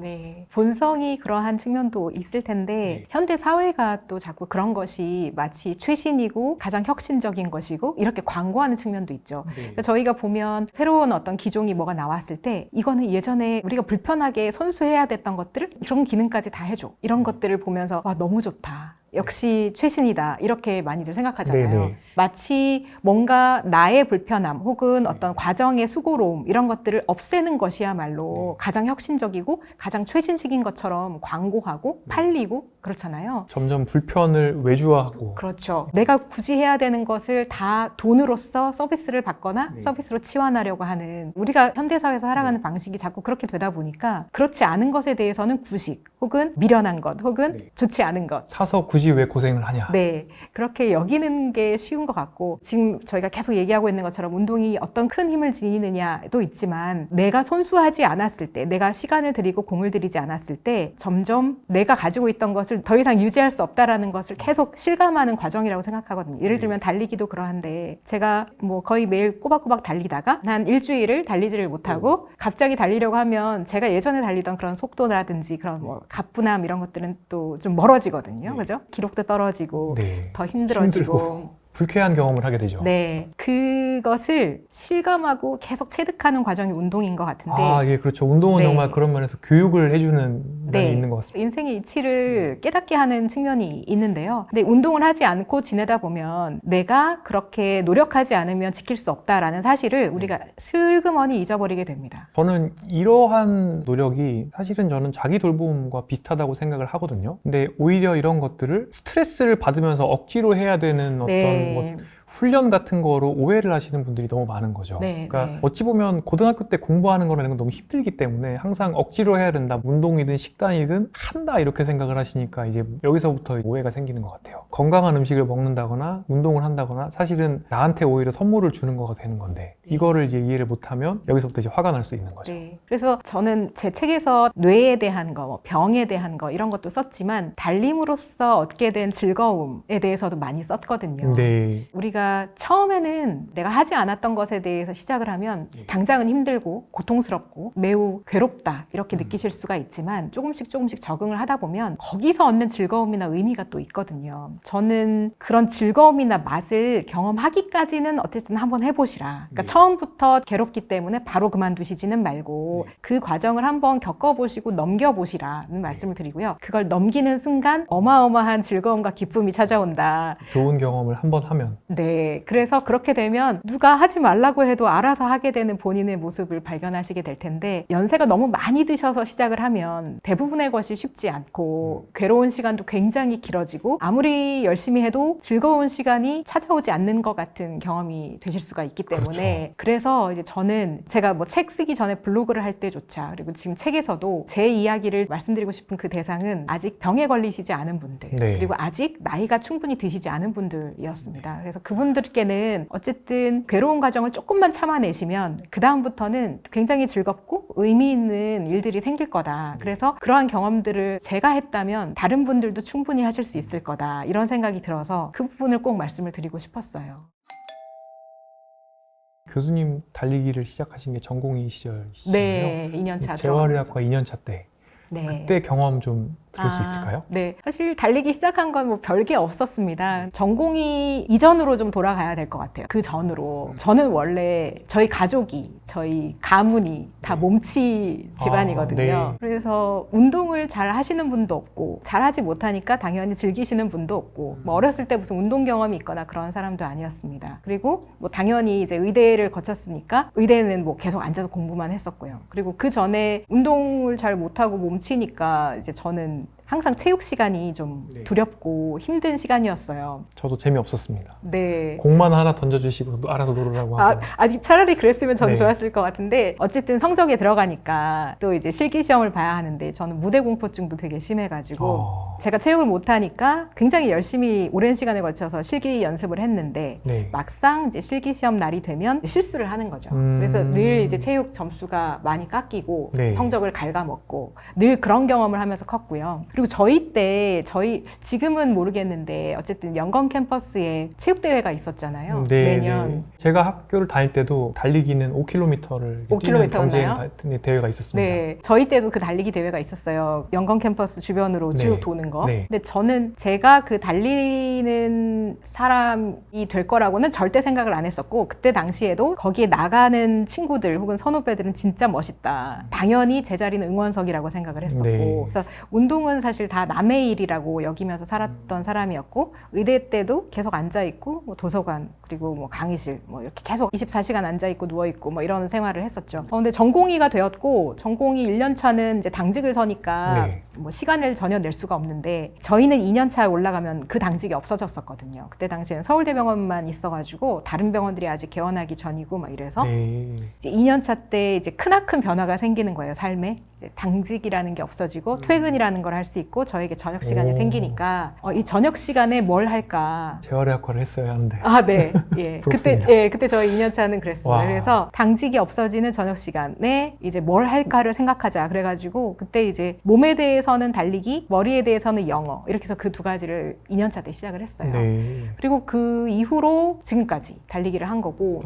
본성이 그러한 측면도 있을 텐데 현대 사회가 또 자꾸 그런 것이 마치 최신이고 가장 혁신적인 것이고 이렇게 광고하는 측면도 있죠. 그러니까 저희가 보면 새로운 어떤 기종이 뭐가 나왔을 때 이거는 예전에 우리가 불편하게 손수해야 됐던 것들을 이런 기능까지 다 해줘. 이런 것들을 보면서 와 너무 좋다. 역시 최신이다 이렇게 많이들 생각하잖아요. 마치 뭔가 나의 불편함 혹은 어떤 과정의 수고로움 이런 것들을 없애는 것이야말로 가장 혁신적이고 가장 최신식인 것처럼 광고하고 팔리고 그렇잖아요. 점점 불편을 외주화하고 그렇죠. 내가 굳이 해야 되는 것을 다 돈으로서 서비스를 받거나 서비스로 치환하려고 하는 우리가 현대사회에서 살아가는 방식이 자꾸 그렇게 되다 보니까 그렇지 않은 것에 대해서는 구식 혹은 미련한 것 혹은 좋지 않은 것 사서 굳이 왜 고생을 하냐. 그렇게 여기는 게 쉬운 것 같고 지금 저희가 계속 얘기하고 있는 것처럼 운동이 어떤 큰 힘을 지니느냐도 있지만 내가 손수하지 않았을 때 내가 시간을 들이고 공을 들이지 않았을 때 점점 내가 가지고 있던 것을 더 이상 유지할 수 없다라는 것을 계속 실감하는 과정이라고 생각하거든요. 예를 들면 달리기도 그러한데 제가 뭐 거의 매일 꼬박꼬박 달리다가 한 일주일을 달리지를 못하고 갑자기 달리려고 하면 제가 예전에 달리던 그런 속도라든지 그런 뭐 가뿐함 이런 것들은 또 좀 멀어지거든요. 그죠? 기록도 떨어지고 더 힘들어지고 불쾌한 경험을 하게 되죠. 그것을 실감하고 계속 체득하는 과정이 운동인 것 같은데 그렇죠. 운동은 정말 그런 면에서 교육을 해주는 면이 있는 것 같습니다. 인생의 이치를 깨닫게 하는 측면이 있는데요. 근데 운동을 하지 않고 지내다 보면 내가 그렇게 노력하지 않으면 지킬 수 없다라는 사실을 우리가 슬그머니 잊어버리게 됩니다. 저는 이러한 노력이 사실은 저는 자기 돌봄과 비슷하다고 생각을 하거든요. 근데 오히려 이런 것들을 스트레스를 받으면서 억지로 해야 되는 어떤 뭐 훈련 같은 거로 오해를 하시는 분들이 너무 많은 거죠. 그러니까 어찌 보면 고등학교 때 공부하는 거라는 건 너무 힘들기 때문에 항상 억지로 해야 된다. 운동이든 식단이든 한다 이렇게 생각을 하시니까 이제 여기서부터 오해가 생기는 것 같아요. 건강한 음식을 먹는다거나 운동을 한다거나 사실은 나한테 오히려 선물을 주는 거가 되는 건데 이거를 이제 이해를 못하면 여기서부터 이제 화가 날 수 있는 거죠. 그래서 저는 제 책에서 뇌에 대한 거, 병에 대한 거 이런 것도 썼지만 달림으로써 얻게 된 즐거움에 대해서도 많이 썼거든요. 우리가 처음에는 내가 하지 않았던 것에 대해서 시작을 하면 당장은 힘들고 고통스럽고 매우 괴롭다 이렇게 느끼실 수가 있지만 조금씩 적응을 하다 보면 거기서 얻는 즐거움이나 의미가 또 있거든요. 저는 그런 즐거움이나 맛을 경험하기까지는 어쨌든 한번 해보시라. 그러니까 처음부터 괴롭기 때문에 바로 그만두시지는 말고 그 과정을 한번 겪어보시고 넘겨보시라는 말씀을 드리고요. 그걸 넘기는 순간 어마어마한 즐거움과 기쁨이 찾아온다. 좋은 경험을 한번 하면. 그래서 그렇게 되면 누가 하지 말라고 해도 알아서 하게 되는 본인의 모습을 발견하시게 될 텐데 연세가 너무 많이 드셔서 시작을 하면 대부분의 것이 쉽지 않고 괴로운 시간도 굉장히 길어지고 아무리 열심히 해도 즐거운 시간이 찾아오지 않는 것 같은 경험이 되실 수가 있기 때문에 그래서 이제 저는 제가 뭐 책 쓰기 전에 블로그를 할 때조차 그리고 지금 책에서도 제 이야기를 말씀드리고 싶은 그 대상은 아직 병에 걸리시지 않은 분들 그리고 아직 나이가 충분히 드시지 않은 분들이었습니다. 그래서 그분들께는 어쨌든 괴로운 과정을 조금만 참아내시면 그 다음부터는 굉장히 즐겁고 의미 있는 일들이 생길 거다. 그래서 그러한 경험들을 제가 했다면 다른 분들도 충분히 하실 수 있을 거다. 이런 생각이 들어서 그 부분을 꼭 말씀을 드리고 싶었어요. 교수님 달리기를 시작하신 게 전공의 시절이시잖아요. 네, 2년차 재활의학과 2년차 때. 그때 경험 좀 들을 수 있을까요? 사실 달리기 시작한 건 뭐 별게 없었습니다. 전공이 이전으로 좀 돌아가야 될 것 같아요. 그 전으로. 저는 원래 저희 가족이, 저희 가문이 다 몸치 집안이거든요. 그래서 운동을 잘 하시는 분도 없고 잘 하지 못하니까 당연히 즐기시는 분도 없고 뭐 어렸을 때 무슨 운동 경험이 있거나 그런 사람도 아니었습니다. 그리고 뭐 당연히 이제 의대를 거쳤으니까 의대는 뭐 계속 앉아서 공부만 했었고요. 그리고 그 전에 운동을 잘 못하고 몸치니까 이제 저는 항상 체육 시간이 좀 두렵고 힘든 시간이었어요. 저도 재미없었습니다. 공만 하나 던져주시고 알아서 놀으라고 하고. 아니 차라리 그랬으면 저는 좋았을 것 같은데 어쨌든 성적에 들어가니까 또 이제 실기 시험을 봐야 하는데 저는 무대 공포증도 되게 심해가지고 제가 체육을 못하니까 굉장히 열심히 오랜 시간에 걸쳐서 실기 연습을 했는데 막상 이제 실기 시험 날이 되면 실수를 하는 거죠. 그래서 늘 이제 체육 점수가 많이 깎이고 성적을 갉아먹고 늘 그런 경험을 하면서 컸고요. 그리고 지금은 모르겠는데 어쨌든 영건 캠퍼스에 체육대회가 있었잖아요. 매년. 제가 학교를 다닐 때도 달리기는 5km를 뛰는 경쟁 대회가 있었습니다. 저희 때도 그 달리기 대회가 있었어요. 영건 캠퍼스 주변으로 쭉 도는 거. 근데 저는 제가 그 달리는 사람이 될 거라고는 절대 생각을 안 했었고 그때 당시에도 거기에 나가는 친구들 혹은 선후배들은 진짜 멋있다. 당연히 제 자리는 응원석이라고 생각을 했었고 그래서 운동은 사실 다 남의 일이라고 여기면서 살았던 사람이었고 의대 때도 계속 앉아있고 뭐 도서관 그리고 뭐 강의실 뭐 이렇게 계속 24시간 앉아있고 누워있고 뭐 이런 생활을 했었죠. 근데 전공의가 되었고 전공의 1년차는 이제 당직을 서니까 뭐 시간을 전혀 낼 수가 없는데 저희는 2년차에 올라가면 그 당직이 없어졌었거든요. 그때 당시에는 서울대병원만 있어가지고 다른 병원들이 아직 개원하기 전이고 막 이래서 이제 2년차 때 이제 크나큰 변화가 생기는 거예요. 삶에. 이제 당직이라는 게 없어지고 퇴근이라는 걸 할 수 있고 저에게 저녁 시간이 생기니까 이 저녁 시간에 뭘 할까? 재활의학과를 했어야 하는데. 그때 저희 2년차는 그랬습니다. 그래서 당직이 없어지는 저녁 시간에 이제 뭘 할까를 생각하자. 그래가지고 그때 이제 몸에 대해서는 달리기, 머리에 대해서는 영어 이렇게 해서 그 두 가지를 2년차 때 시작을 했어요. 그리고 그 이후로 지금까지 달리기를 한 거고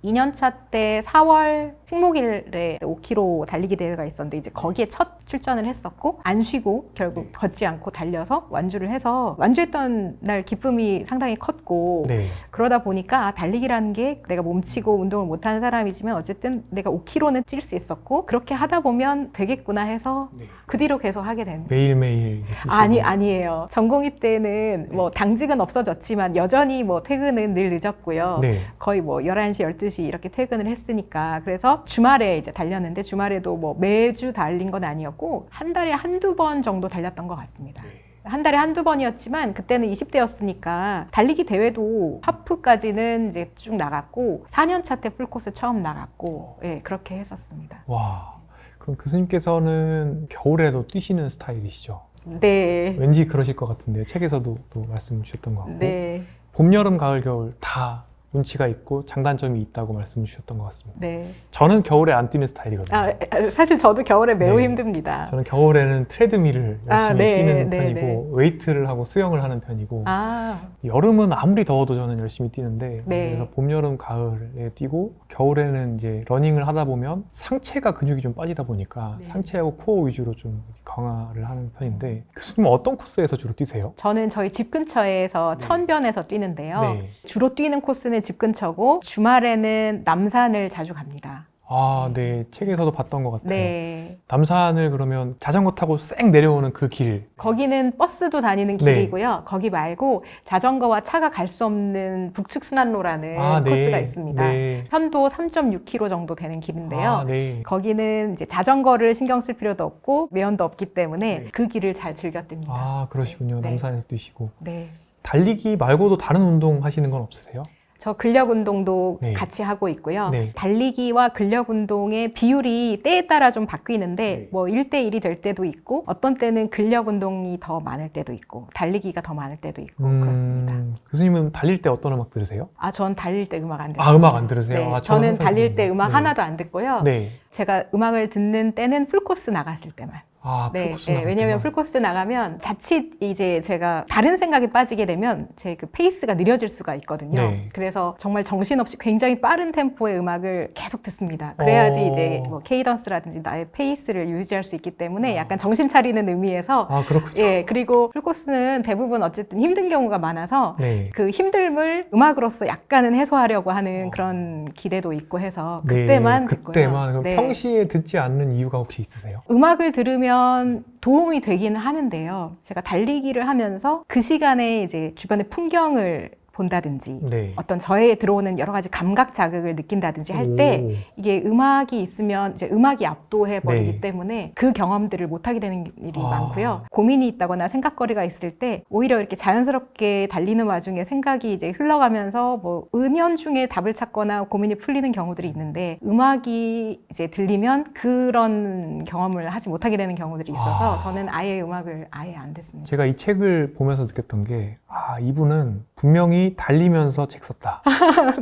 2년차 때 4월 식목일에 5km 달리기 대회가 있었는데 이제 거기에 첫 출전을 했었고 안 쉬고 결국 걷지 않고 달려서 완주를 해서 완주했던 날 기쁨이 상당히 컸고 네. 그러다 보니까 달리기라는 게 내가 몸치고 운동을 못하는 사람이지만 어쨌든 내가 5km는 뛸 수 있었고 그렇게 하다 보면 되겠구나 해서 네. 그 뒤로 계속 하게 된 매일매일 이제 뛰시고. 아니에요. 전공의 때는 뭐 당직은 없어졌지만 여전히 뭐 퇴근은 늘 늦었고요. 네. 거의 뭐 11시, 12시 이렇게 퇴근을 했으니까 그래서 주말에 이제 달렸는데 주말에도 뭐 매주 달린 건 아니었고 한 달에 한두 번 정도 달렸던 것 같습니다. 한 달에 한두 번이었지만 그때는 20대였으니까 달리기 대회도 하프까지는 이제 쭉 나갔고 4년차 때 풀코스 처음 나갔고 예, 그렇게 했었습니다. 와, 그럼 교수님께서는 겨울에도 뛰시는 스타일이시죠? 네. 왠지 그러실 것 같은데 책에서도 또 말씀 주셨던 것 같고 네. 봄, 여름, 가을, 겨울 다 운치가 있고 장단점이 있다고 말씀 주셨던 것 같습니다. 네. 저는 겨울에 안 뛰는 스타일이거든요. 사실 저도 겨울에 매우 네. 힘듭니다. 저는 겨울에는 트레드밀을 열심히 네, 뛰는 네, 편이고 네. 웨이트를 하고 수영을 하는 편이고 아, 여름은 아무리 더워도 저는 열심히 뛰는데 네. 그래서 봄, 여름, 가을에 뛰고 겨울에는 이제 러닝을 하다 보면 상체가 근육이 좀 빠지다 보니까 네. 상체하고 코어 위주로 좀 강화를 하는 편인데 교수님은 어떤 코스에서 주로 뛰세요? 저는 저희 집 근처에서 네. 천변에서 뛰는데요. 네. 주로 뛰는 코스는 집 근처고 주말에는 남산을 자주 갑니다. 아, 네. 책에서도 봤던 것 같아요. 네. 남산을 그러면 자전거 타고 쌩 내려오는 그 길. 거기는 버스도 다니는 네. 길이고요. 거기 말고 자전거와 차가 갈 수 없는 북측순환로라는 아, 네. 코스가 있습니다. 네. 편도 3.6km 정도 되는 길인데요. 아, 네. 거기는 이제 자전거를 신경 쓸 필요도 없고 매연도 없기 때문에 네. 그 길을 잘 즐겨 뜁니다. 아, 그러시군요. 네. 남산에서 뛰시고. 네. 달리기 말고도 다른 운동 하시는 건 없으세요? 저 근력 운동도 네. 같이 하고 있고요. 네. 달리기와 근력 운동의 비율이 때에 따라 좀 바뀌는데 네. 뭐 1대1이 될 때도 있고 어떤 때는 근력 운동이 더 많을 때도 있고 달리기가 더 많을 때도 있고 그렇습니다. 교수님은 달릴 때 어떤 음악 들으세요? 아, 전 달릴 때 음악 안 듣습니다. 아, 음악 안 들으세요? 네, 아, 저는 항상 달릴 때 듣는다. 음악 네. 하나도 안 듣고요. 네. 제가 음악을 듣는 때는 풀코스 나갔을 때만. 아, 네, 풀코스 네, 나갈 왜냐면 때만. 풀코스 나가면 자칫 이제 제가 다른 생각에 빠지게 되면 제 그 페이스가 느려질 수가 있거든요. 네. 그래서 정말 정신없이 굉장히 빠른 템포의 음악을 계속 듣습니다. 그래야지 이제 뭐 케이던스라든지 나의 페이스를 유지할 수 있기 때문에 약간 정신 차리는 의미에서 아, 그렇군요. 예, 그리고 풀코스는 대부분 어쨌든 힘든 경우가 많아서 네. 그 힘듦을 음악으로서 약간은 해소하려고 하는 그런 기대도 있고 해서 네, 그때만 듣고요. 그때만. 그럼 네. 평시에 듣지 않는 이유가 혹시 있으세요? 음악을 들으면 도움이 되긴 하는데요. 제가 달리기를 하면서 그 시간에 이제 주변의 풍경을 본다든지 네. 어떤 저에 들어오는 여러 가지 감각 자극을 느낀다든지 할 때 오. 이게 음악이 있으면 이제 음악이 압도해 버리기 네. 때문에 그 경험들을 못 하게 되는 일이 아. 많고요. 고민이 있다거나 생각거리가 있을 때 오히려 이렇게 자연스럽게 달리는 와중에 생각이 이제 흘러가면서 뭐 은연중에 답을 찾거나 고민이 풀리는 경우들이 있는데 음악이 이제 들리면 그런 경험을 하지 못하게 되는 경우들이 있어서 아. 저는 아예 음악을 아예 안 듣습니다. 제가 이 책을 보면서 느꼈던 게, 아, 이분은 분명히 달리면서 책 썼다.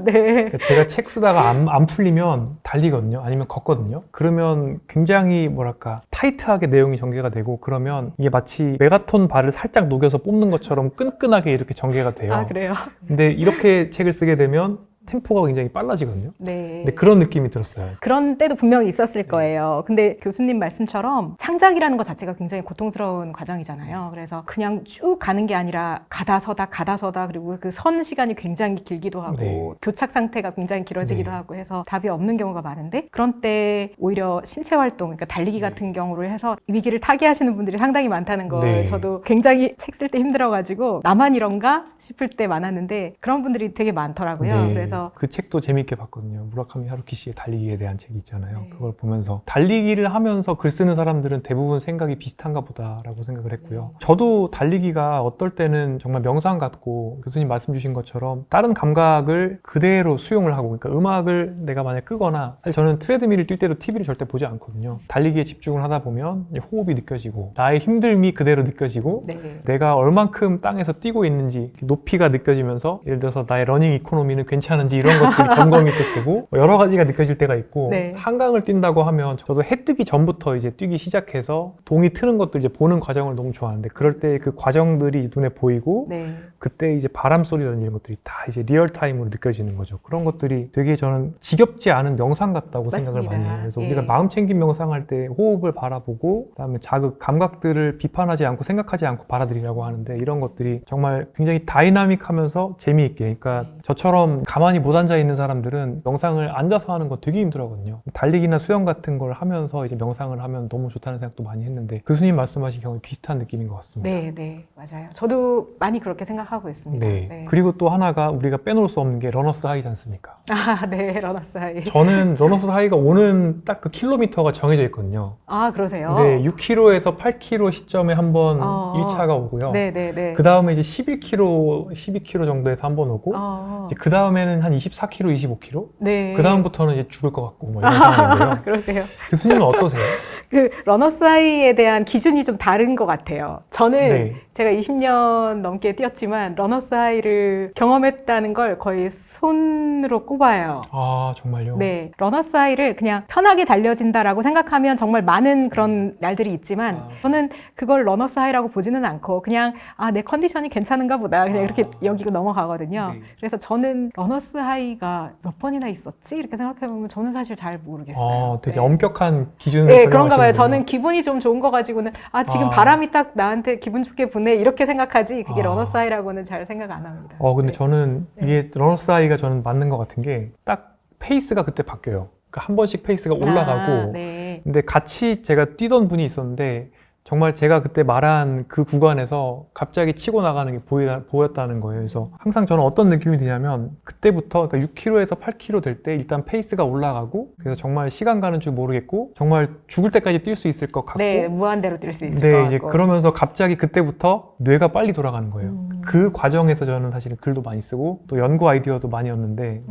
네. 그러니까 제가 책 쓰다가 안 풀리면 달리거든요. 아니면 걷거든요. 그러면 굉장히 뭐랄까 타이트하게 내용이 전개가 되고 그러면 이게 마치 메가톤 발을 살짝 녹여서 뽑는 것처럼 끈끈하게 이렇게 전개가 돼요. 아, 그래요? 근데 이렇게 책을 쓰게 되면 템포가 굉장히 빨라지거든요. 네. 근데 그런 느낌이 들었어요. 그런 때도 분명히 있었을 거예요. 근데 교수님 말씀처럼 창작이라는 것 자체가 굉장히 고통스러운 과정이잖아요. 그래서 그냥 쭉 가는 게 아니라 가다 서다 그리고 그 선 시간이 굉장히 길기도 하고 네. 교착 상태가 굉장히 길어지기도 네. 하고 해서 답이 없는 경우가 많은데 그런 때 오히려 신체 활동, 그러니까 달리기 같은 경우를 해서 위기를 타개하시는 분들이 상당히 많다는 걸 네. 저도 굉장히 책 쓸 때 힘들어가지고 나만 이런가 싶을 때 많았는데 그런 분들이 되게 많더라고요. 네. 그래서 그 책도 재밌게 봤거든요. 무라카미 하루키 씨의 달리기에 대한 책이 있잖아요. 네. 그걸 보면서 달리기를 하면서 글 쓰는 사람들은 대부분 생각이 비슷한가 보다라고 생각을 했고요. 저도 달리기가 어떨 때는 정말 명상 같고 교수님 말씀 주신 것처럼 다른 감각을 그대로 수용을 하고, 그러니까 음악을 내가 만약 끄거나, 사실 저는 트레드밀을 뛸 때도 TV를 절대 보지 않거든요. 달리기에 집중을 하다 보면 이제 호흡이 느껴지고 나의 힘듦이 그대로 느껴지고 네. 내가 얼만큼 땅에서 뛰고 있는지 높이가 느껴지면서, 예를 들어서 나의 러닝 이코노미는 괜찮은지 괜찮은지 이런 것들이 점검이 또 되고 여러 가지가 느껴질 때가 있고 네. 한강을 뛴다고 하면 저도 해 뜨기 전부터 이제 뛰기 시작해서 동이 트는 것도 이제 보는 과정을 너무 좋아하는데 그럴 때 그 과정들이 눈에 보이고 네. 그때 이제 바람 소리라는 이런 것들이 다 이제 리얼타임으로 느껴지는 거죠. 그런 것들이 되게 저는 지겹지 않은 명상 같다고 생각을 맞습니다. 많이 해요. 그래서 예. 우리가 마음 챙김 명상할 때 호흡을 바라보고 그다음에 자극, 감각들을 비판하지 않고 생각하지 않고 받아들이라고 하는데 이런 것들이 정말 굉장히 다이나믹하면서 재미있게 그러니까 저처럼 가만히 못 앉아 있는 사람들은 명상을 앉아서 하는 거 되게 힘들어하거든요. 달리기나 수영 같은 걸 하면서 이제 명상을 하면 너무 좋다는 생각도 많이 했는데 교수님 말씀하신 경우에 비슷한 느낌인 것 같습니다. 네, 네, 맞아요. 저도 많이 그렇게 생각하고 있습니다. 네. 네. 그리고 또 하나가 우리가 빼놓을 수 없는 게 러너스 하이지 않습니까? 아, 네, 러너스 하이. 저는 러너스 하이가 오는 딱 그 킬로미터가 정해져 있거든요. 아, 그러세요? 네, 6km에서 8km 시점에 한번 어. 1차가 오고요. 네, 네, 네. 그 다음에 이제 11km, 12km 정도에서 한 번 오고, 이제 그 다음에는 한 24km, 25km? 네. 그 다음부터는 이제 죽을 것 같고, 뭐 이런 상황인데요. 그러세요. 교수님은 어떠세요? 그 러너스 하이에 대한 기준이 좀 다른 것 같아요. 저는 네. 제가 20년 넘게 뛰었지만 러너스 하이를 경험했다는 걸 거의 손으로 꼽아요. 아, 정말요? 네, 러너스 하이를 그냥 편하게 달려진다라고 생각하면 정말 많은 그런 날들이 있지만 저는 그걸 러너스 하이라고 보지는 않고 그냥 아, 내 컨디션이 괜찮은가 보다 그냥 이렇게 여기고 넘어가거든요. 네. 그래서 저는 러너스 하이가 몇 번이나 있었지? 이렇게 생각해보면 저는 사실 잘 모르겠어요. 아, 되게 네. 엄격한 기준을 네, 그런가 봐요. 적용하시는군요. 저는 기분이 좀 좋은 거 가지고는 아, 지금 아. 바람이 딱 나한테 기분 좋게 부네 이렇게 생각하지 그게 아. 러너스 하이라고는 잘 생각 안 합니다. 근데 네. 저는 이게 러너스 하이가 저는 맞는 것 같은 게 딱 페이스가 그때 바뀌어요. 그러니까 한 번씩 페이스가 올라가고 아, 네. 근데 같이 제가 뛰던 분이 있었는데 정말 제가 그때 말한 그 구간에서 갑자기 치고 나가는 게 보였다는 거예요. 그래서 항상 저는 어떤 느낌이 드냐면 그때부터 그러니까 6km에서 8km 될 때 일단 페이스가 올라가고 그래서 정말 시간 가는 줄 모르겠고 정말 죽을 때까지 뛸 수 있을 것 같고 네, 무한대로 뛸 수 있을 네, 것 이제 같고. 그러면서 갑자기 그때부터 뇌가 빨리 돌아가는 거예요. 그 과정에서 저는 사실은 글도 많이 쓰고 또 연구 아이디어도 많이 얻는데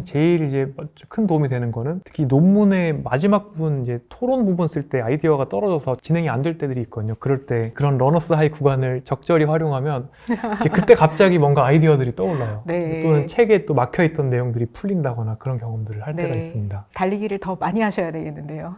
제일 이제 큰 도움이 되는 거는 특히 논문의 마지막 부분 이제 토론 부분 쓸 때 아이디어가 떨어져서 진행이 안 될 때들이 있거든요. 그럴 때 그런 러너스 하이 구간을 적절히 활용하면 이제 그때 갑자기 뭔가 아이디어들이 떠올라요. 네. 또는 책에 또 막혀있던 내용들이 풀린다거나 그런 경험들을 할 때가 네. 있습니다. 달리기를 더 많이 하셔야 되겠는데요.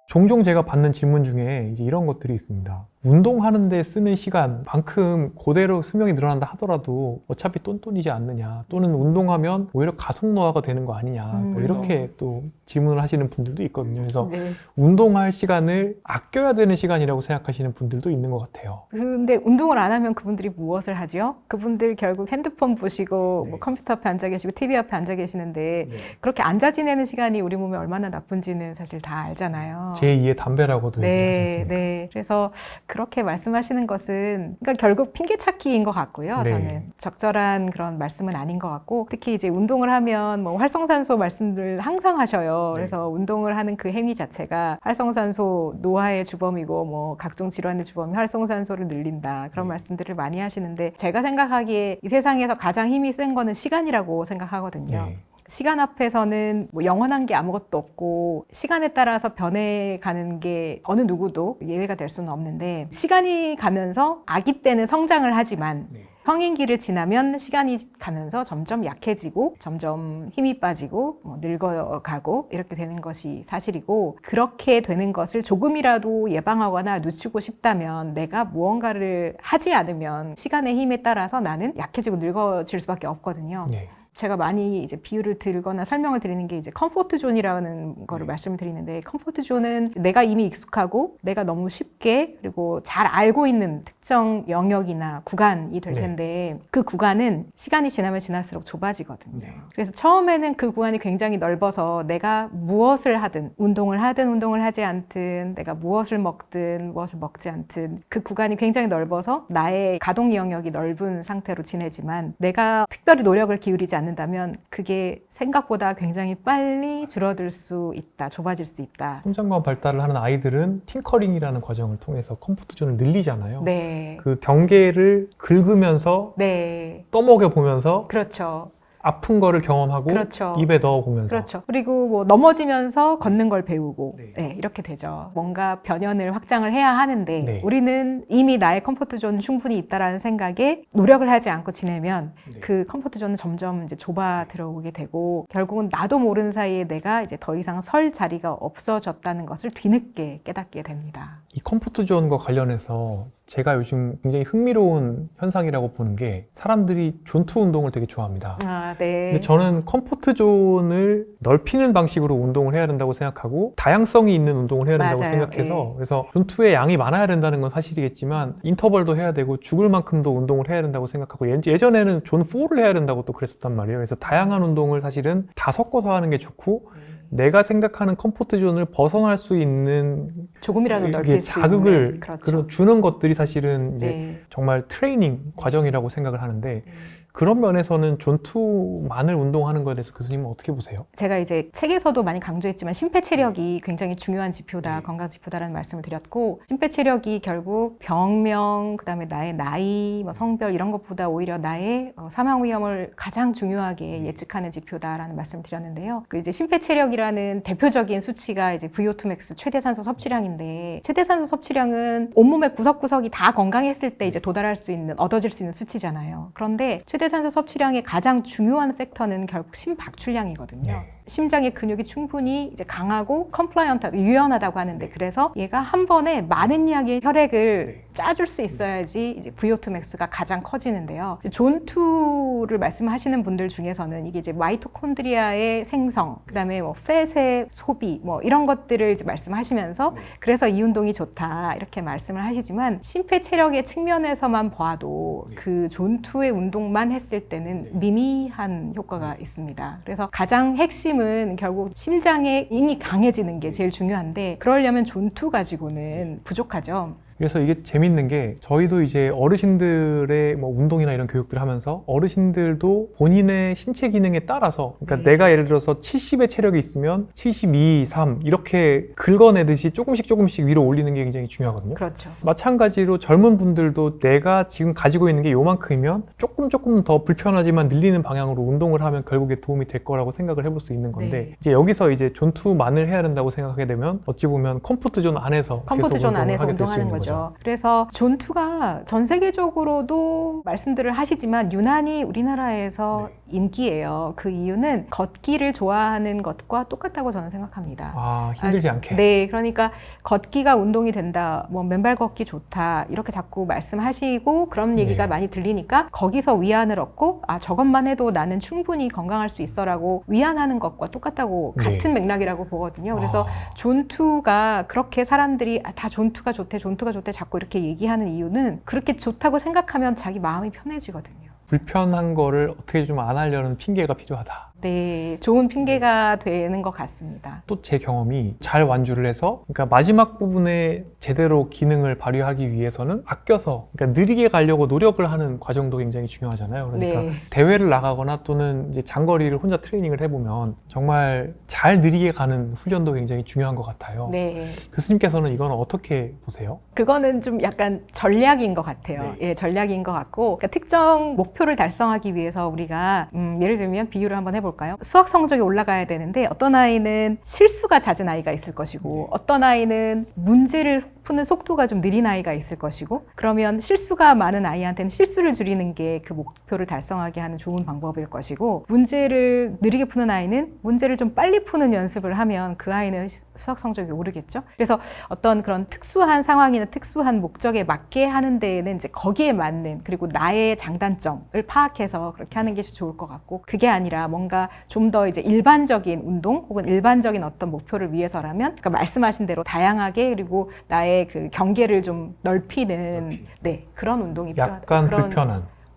종종 제가 받는 질문 중에 이제 이런 것들이 있습니다. 운동하는데 쓰는 시간만큼 그대로 수명이 늘어난다 하더라도 어차피 똔똔이지 않느냐 또는 운동하면 오히려 가속 노화가 되는 거 아니냐 뭐 이렇게 또 질문을 하시는 분들도 있거든요. 그래서 네. 운동할 시간을 아껴야 되는 시간이라고 생각하시는 분들도 있는 것 같아요. 근데 운동을 안 하면 그분들이 무엇을 하죠? 그분들 결국 핸드폰 보시고 뭐 컴퓨터 앞에 앉아 계시고 TV 앞에 앉아 계시는데 그렇게 앉아 지내는 시간이 우리 몸에 얼마나 나쁜지는 사실 다 알잖아요. 제2의 담배라고도 얘기하지 네, 않습니까? 네. 그래서 그렇게 말씀하시는 것은 그러니까 결국 핑계 찾기인 것 같고요. 네. 저는 적절한 그런 말씀은 아닌 것 같고 특히 이제 운동을 하면 뭐 활성산소 말씀을 항상 하셔요. 그래서 운동을 하는 그 행위 자체가 활성산소 노화의 주범이고 뭐 각종 질환의 주범이 활성산소를 늘린다 그런 말씀들을 많이 하시는데 제가 생각하기에 이 세상에서 가장 힘이 센 거는 시간이라고 생각하거든요. 네. 시간 앞에서는 뭐 영원한 게 아무것도 없고 시간에 따라서 변해가는 게 어느 누구도 예외가 될 수는 없는데 시간이 가면서 아기 때는 성장을 하지만 성인기를 지나면 시간이 가면서 점점 약해지고 점점 힘이 빠지고 뭐 늙어가고 이렇게 되는 것이 사실이고 그렇게 되는 것을 조금이라도 예방하거나 늦추고 싶다면 내가 무언가를 하지 않으면 시간의 힘에 따라서 나는 약해지고 늙어질 수밖에 없거든요. 네. 제가 많이 이제 비유를 들거나 설명을 드리는 게 이제 컴포트 존이라는 거를 말씀을 드리는데 컴포트 존은 내가 이미 익숙하고 내가 너무 쉽게 그리고 잘 알고 있는 특정 영역이나 구간이 될 텐데 그 구간은 시간이 지나면 지날수록 좁아지거든요. 그래서 처음에는 그 구간이 굉장히 넓어서 내가 무엇을 하든 운동을 하지 않든 내가 무엇을 먹든 무엇을 먹지 않든 그 구간이 굉장히 넓어서 나의 가동 영역이 넓은 상태로 지내지만 내가 특별히 노력을 기울이지 않는다면 그게 생각보다 굉장히 빨리 줄어들 수 있다, 좁아질 수 있다. 성장과 발달을 하는 아이들은 팅커링이라는 과정을 통해서 컴포트 존을 늘리잖아요. 네. 그 경계를 긁으면서 네. 떠먹여 보면서 그렇죠. 아픈 거를 경험하고 그렇죠. 입에 넣어보면서 그렇죠. 그리고 뭐 넘어지면서 걷는 걸 배우고 네. 네, 이렇게 되죠. 뭔가 변연을 확장을 해야 하는데 네. 우리는 이미 나의 컴포트 존 충분히 있다라는 생각에 노력을 하지 않고 지내면 네. 그 컴포트 존은 점점 이제 좁아 들어오게 되고 결국은 나도 모르는 사이에 내가 이제 더 이상 설 자리가 없어졌다는 것을 뒤늦게 깨닫게 됩니다. 이 컴포트 존과 관련해서 제가 요즘 굉장히 흥미로운 현상이라고 보는 게 사람들이 존투 운동을 되게 좋아합니다. 아, 네. 근데 저는 컴포트 존을 넓히는 방식으로 운동을 해야 된다고 생각하고 다양성이 있는 운동을 해야 된다고 맞아요. 생각해서 예. 그래서 존투의 양이 많아야 된다는 건 사실이겠지만 인터벌도 해야 되고 죽을 만큼도 운동을 해야 된다고 생각하고 예전에는 존 4를 해야 된다고 또 그랬었단 말이에요. 그래서 다양한 운동을 사실은 다 섞어서 하는 게 좋고 내가 생각하는 컴포트 존을 벗어날 수 있는 조금이라도 이게 넓힐 수 자극을 있는 그렇죠. 주는 것들이 사실은 이제 네. 정말 트레이닝 과정이라고 생각을 하는데 그런 면에서는 존투만을 운동하는 것에 대해서 교수님은 어떻게 보세요? 제가 이제 책에서도 많이 강조했지만 심폐체력이 굉장히 중요한 지표다, 네. 건강 지표다라는 말씀을 드렸고 심폐체력이 결국 병명, 그다음에 나의 나이, 뭐 성별 이런 것보다 오히려 나의 사망 위험을 가장 중요하게 예측하는 지표다라는 말씀을 드렸는데요. 그 이제 심폐체력이라는 대표적인 수치가 이제 VO2 max 최대 산소 섭취량인데 최대 산소 섭취량은 온몸의 구석구석이 다 건강했을 때 이제 도달할 수 있는 얻어질 수 있는 수치잖아요. 그런데 최대 산소 섭취량의 가장 중요한 팩터는 결국 심박출량이거든요. 네. 심장의 근육이 충분히 이제 강하고 컴플라이언트, 유연하다고 하는데 그래서 얘가 한 번에 많은 양의 혈액을 짜줄 수 있어야지 이제 VO2 max가 가장 커지는데요. 이제 존2를 말씀하시는 분들 중에서는 이게 이제 마이토콘드리아의 생성, 그다음에 뭐 팻의 소비, 뭐 이런 것들을 이제 말씀하시면서 그래서 이 운동이 좋다 이렇게 말씀을 하시지만 심폐체력의 측면에서만 봐도 그 존2의 운동만 했을 때는 미미한 효과가 있습니다. 그래서 가장 핵심은 결국 심장의 인이 강해지는 게 제일 중요한데 그러려면 존2 가지고는 부족하죠. 그래서 이게 재밌는 게 저희도 이제 어르신들의 뭐 운동이나 이런 교육들 하면서 어르신들도 본인의 신체 기능에 따라서 그러니까 내가 예를 들어서 70의 체력이 있으면 72, 3 이렇게 긁어내듯이 조금씩 위로 올리는 게 굉장히 중요하거든요. 그렇죠. 마찬가지로 젊은 분들도 내가 지금 가지고 있는 게 요만큼이면 조금 더 불편하지만 늘리는 방향으로 운동을 하면 결국에 도움이 될 거라고 생각을 해볼 수 있는 건데 네. 이제 여기서 이제 존투만을 해야 된다고 생각하게 되면 어찌 보면 컴포트 존 안에서 컴포트 계속 존 안에서 하게 될수 운동하는 있는 거죠. 그래서 존2가 전 세계적으로도 말씀들을 하시지만 유난히 우리나라에서 인기예요. 그 이유는 걷기를 좋아하는 것과 똑같다고 저는 생각합니다. 아, 힘들지 않게. 네, 그러니까 걷기가 운동이 된다, 뭐 맨발 걷기 좋다 이렇게 자꾸 말씀하시고 그런 얘기가 많이 들리니까 거기서 위안을 얻고 아 저것만 해도 나는 충분히 건강할 수 있어라고 위안하는 것과 똑같다고 같은 맥락이라고 보거든요. 그래서 존2가 그렇게 사람들이 아, 다 존2가 좋대, 존2가 좋대 자꾸 이렇게 얘기하는 이유는 그렇게 좋다고 생각하면 자기 마음이 편해지거든요. 불편한 거를 어떻게 좀 안 하려는 핑계가 필요하다. 네, 좋은 핑계가 되는 것 같습니다. 또 제 경험이 잘 완주를 해서 그러니까 마지막 부분에 제대로 기능을 발휘하기 위해서는 아껴서 그러니까 느리게 가려고 노력을 하는 과정도 굉장히 중요하잖아요. 그러니까 네. 대회를 나가거나 또는 이제 장거리를 혼자 트레이닝을 해보면 정말 잘 느리게 가는 훈련도 굉장히 중요한 것 같아요. 네. 교수님께서는 이건 어떻게 보세요? 그거는 좀 약간 전략인 것 같아요. 예, 전략인 것 같고 그러니까 특정 목표를 달성하기 위해서 우리가 예를 들면 비유를 한번 해볼까요? 수학 성적이 올라가야 되는데 어떤 아이는 실수가 잦은 아이가 있을 것이고 어떤 아이는 문제를 푸는 속도가 좀 느린 아이가 있을 것이고 그러면 실수가 많은 아이한테는 실수를 줄이는 게 그 목표를 달성하게 하는 좋은 방법일 것이고 문제를 느리게 푸는 아이는 문제를 좀 빨리 푸는 연습을 하면 그 아이는 수학 성적이 오르겠죠. 그래서 어떤 그런 특수한 상황이나 특수한 목적에 맞게 하는 데에는 이제 거기에 맞는 그리고 나의 장단점을 파악해서 그렇게 하는 게 좋을 것 같고 그게 아니라 뭔가 좀 더 이제 일반적인 운동 혹은 일반적인 어떤 목표를 위해서라면 그러니까 말씀하신 대로 다양하게 그리고 나의 그 경계를 좀 넓히는 네, 그런 운동이 필요하다. 약간 그런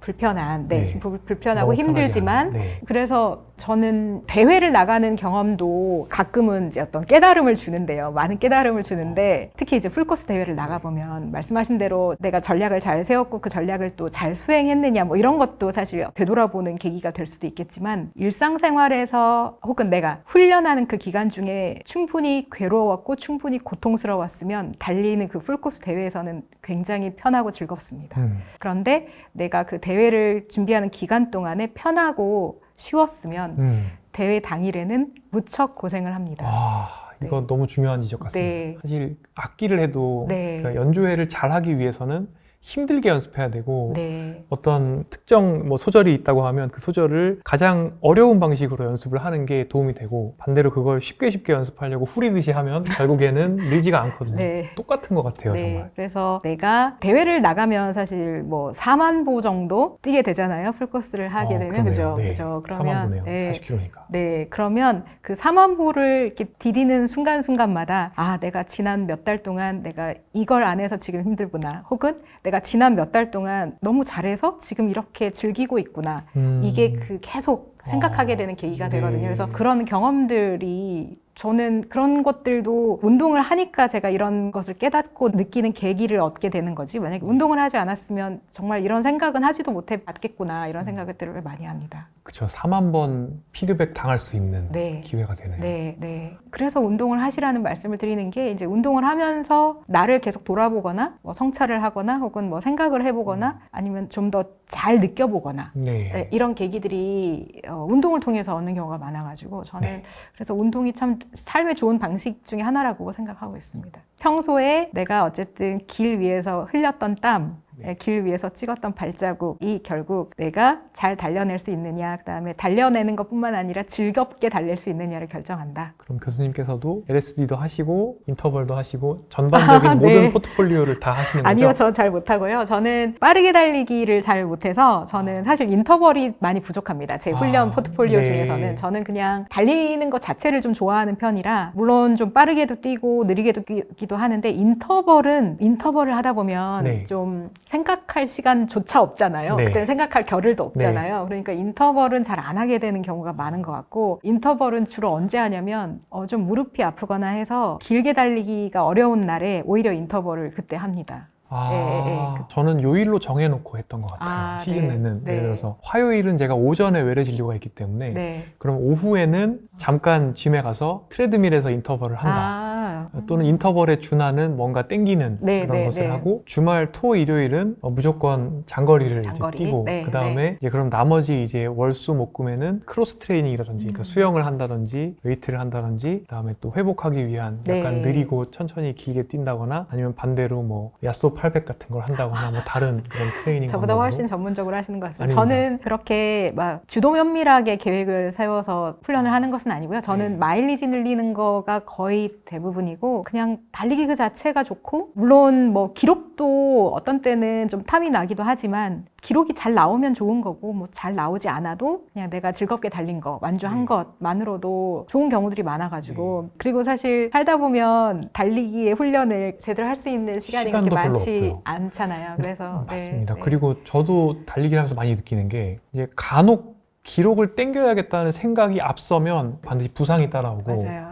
불편한 네, 불편하고 너무 편하지 힘들지만 않은, 네. 그래서 저는 대회를 나가는 경험도 가끔은 이제 어떤 깨달음을 주는데요. 많은 깨달음을 주는데 특히 이제 풀코스 대회를 나가보면 말씀하신 대로 내가 전략을 잘 세웠고 그 전략을 또 잘 수행했느냐 뭐 이런 것도 사실 되돌아보는 계기가 될 수도 있겠지만 일상생활에서 혹은 내가 훈련하는 그 기간 중에 충분히 괴로웠고 충분히 고통스러웠으면 달리는 그 풀코스 대회에서는 굉장히 편하고 즐겁습니다. 그런데 내가 그 대회를 준비하는 기간 동안에 편하고 쉬웠으면 대회 당일에는 무척 고생을 합니다. 이거 네. 너무 중요한 지적 같습니다. 네. 사실 악기를 해도 네. 그러니까 연주회를 잘하기 위해서는 힘들게 연습해야 되고 네. 어떤 특정 뭐 소절이 있다고 하면 그 소절을 가장 어려운 방식으로 연습을 하는 게 도움이 되고 반대로 그걸 쉽게 연습하려고 후리듯이 하면 결국에는 늘지가 않거든요. 네. 똑같은 것 같아요. 네. 정말. 그래서 내가 대회를 나가면 사실 뭐 4만 보 정도 뛰게 되잖아요. 풀코스를 하게 되면. 그죠? 네. 그죠? 4만 보네요. 네. 40km니까. 네, 그러면 그 4만 보를 이렇게 디디는 순간순간마다 내가 지난 몇 달 동안 내가 이걸 안 해서 지금 힘들구나. 혹은 내가 지난 몇 달 동안 너무 잘해서 지금 이렇게 즐기고 있구나. 이게 그 계속 생각하게 되는 계기가 되거든요. 네. 그래서 그런 경험들이 저는 그런 것들도 운동을 하니까 제가 이런 것을 깨닫고 느끼는 계기를 얻게 되는 거지. 만약에 운동을 하지 않았으면 정말 이런 생각은 하지도 못해 봤겠구나. 이런 생각들을 많이 합니다. 그쵸. 4만 번 피드백 당할 수 있는 네. 기회가 되네요. 네, 네. 그래서 운동을 하시라는 말씀을 드리는 게 이제 운동을 하면서 나를 계속 돌아보거나 뭐 성찰을 하거나 혹은 뭐 생각을 해보거나 아니면 좀 더 잘 느껴보거나 네. 네, 이런 계기들이 운동을 통해서 얻는 경우가 많아가지고 저는 그래서 운동이 참 삶의 좋은 방식 중에 하나라고 생각하고 있습니다. 평소에 내가 어쨌든 길 위에서 흘렸던 땀, 길 위에서 찍었던 발자국이 결국 내가 잘 달려낼 수 있느냐, 그다음에 달려내는 것뿐만 아니라 즐겁게 달릴 수 있느냐를 결정한다. 그럼 교수님께서도 LSD도 하시고 인터벌도 하시고 전반적인 네. 모든 포트폴리오를 다 하시는 거죠? 아니요, 저 잘 못하고요. 저는 빠르게 달리기를 잘 못해서 저는 사실 인터벌이 많이 부족합니다. 제 훈련 포트폴리오 네. 중에서는 저는 그냥 달리는 것 자체를 좀 좋아하는 편이라 물론 좀 빠르게도 뛰고 느리게도 뛰기도 하는데 인터벌을 하다 보면 네. 좀 생각할 시간조차 없잖아요. 네. 그때는 생각할 겨를도 없잖아요. 그러니까 인터벌은 잘 안 하게 되는 경우가 많은 것 같고 인터벌은 주로 언제 하냐면 좀 무릎이 아프거나 해서 길게 달리기가 어려운 날에 오히려 인터벌을 그때 합니다. 저는 요일로 정해놓고 했던 것 같아요. 시즌 내는. 예를 들어서 화요일은 제가 오전에 외래 진료가 있기 때문에 그럼 오후에는 잠깐 짐에 가서 트레드밀에서 인터벌을 한다. 또는 인터벌에 준하는 뭔가 땡기는 그런 것을 하고 주말, 토, 일요일은 무조건 장거리를 이제 뛰고 그 다음에 이제 그럼 나머지 이제 월수, 목금에는 크로스 트레이닝이라든지 그러니까 수영을 한다든지 웨이트를 한다든지 그 다음에 또 회복하기 위한 약간 느리고 천천히 길게 뛴다거나 아니면 반대로 뭐 야소 800 같은 걸 한다거나 뭐 다른 그런 트레이닝 저보다 방법으로. 훨씬 전문적으로 하시는 것 같습니다. 아닙니다. 저는 그렇게 막 주도 면밀하게 계획을 세워서 훈련을 하는 것은 아니고요. 저는 마일리지 늘리는 거가 거의 대부분이고 그냥 달리기 그 자체가 좋고 물론 뭐 기록도 어떤 때는 좀 탐이 나기도 하지만 기록이 잘 나오면 좋은 거고 뭐 잘 나오지 않아도 그냥 내가 즐겁게 달린 거 완주한 것만으로도 좋은 경우들이 많아가지고 그리고 사실 살다 보면 달리기의 훈련을 제대로 할 수 있는 시간이 그렇게 많지 않잖아요. 그래서 맞습니다. 그리고 저도 달리기를 하면서 많이 느끼는 게 이제 간혹 기록을 땡겨야겠다는 생각이 앞서면 반드시 부상이 따라오고 맞아요.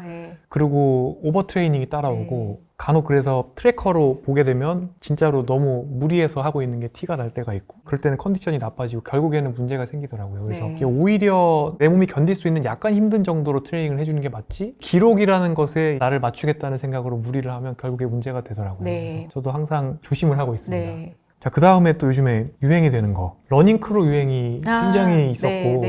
그리고 오버트레이닝이 따라오고 간혹 그래서 트래커로 보게 되면 진짜로 너무 무리해서 하고 있는 게 티가 날 때가 있고 그럴 때는 컨디션이 나빠지고 결국에는 문제가 생기더라고요. 그래서 이게 오히려 내 몸이 견딜 수 있는 약간 힘든 정도로 트레이닝을 해주는 게 맞지 기록이라는 것에 나를 맞추겠다는 생각으로 무리를 하면 결국에 문제가 되더라고요. 그래서 저도 항상 조심을 하고 있습니다. 자, 그 다음에 또 요즘에 유행이 되는 거 러닝크루 유행이 굉장히 있었고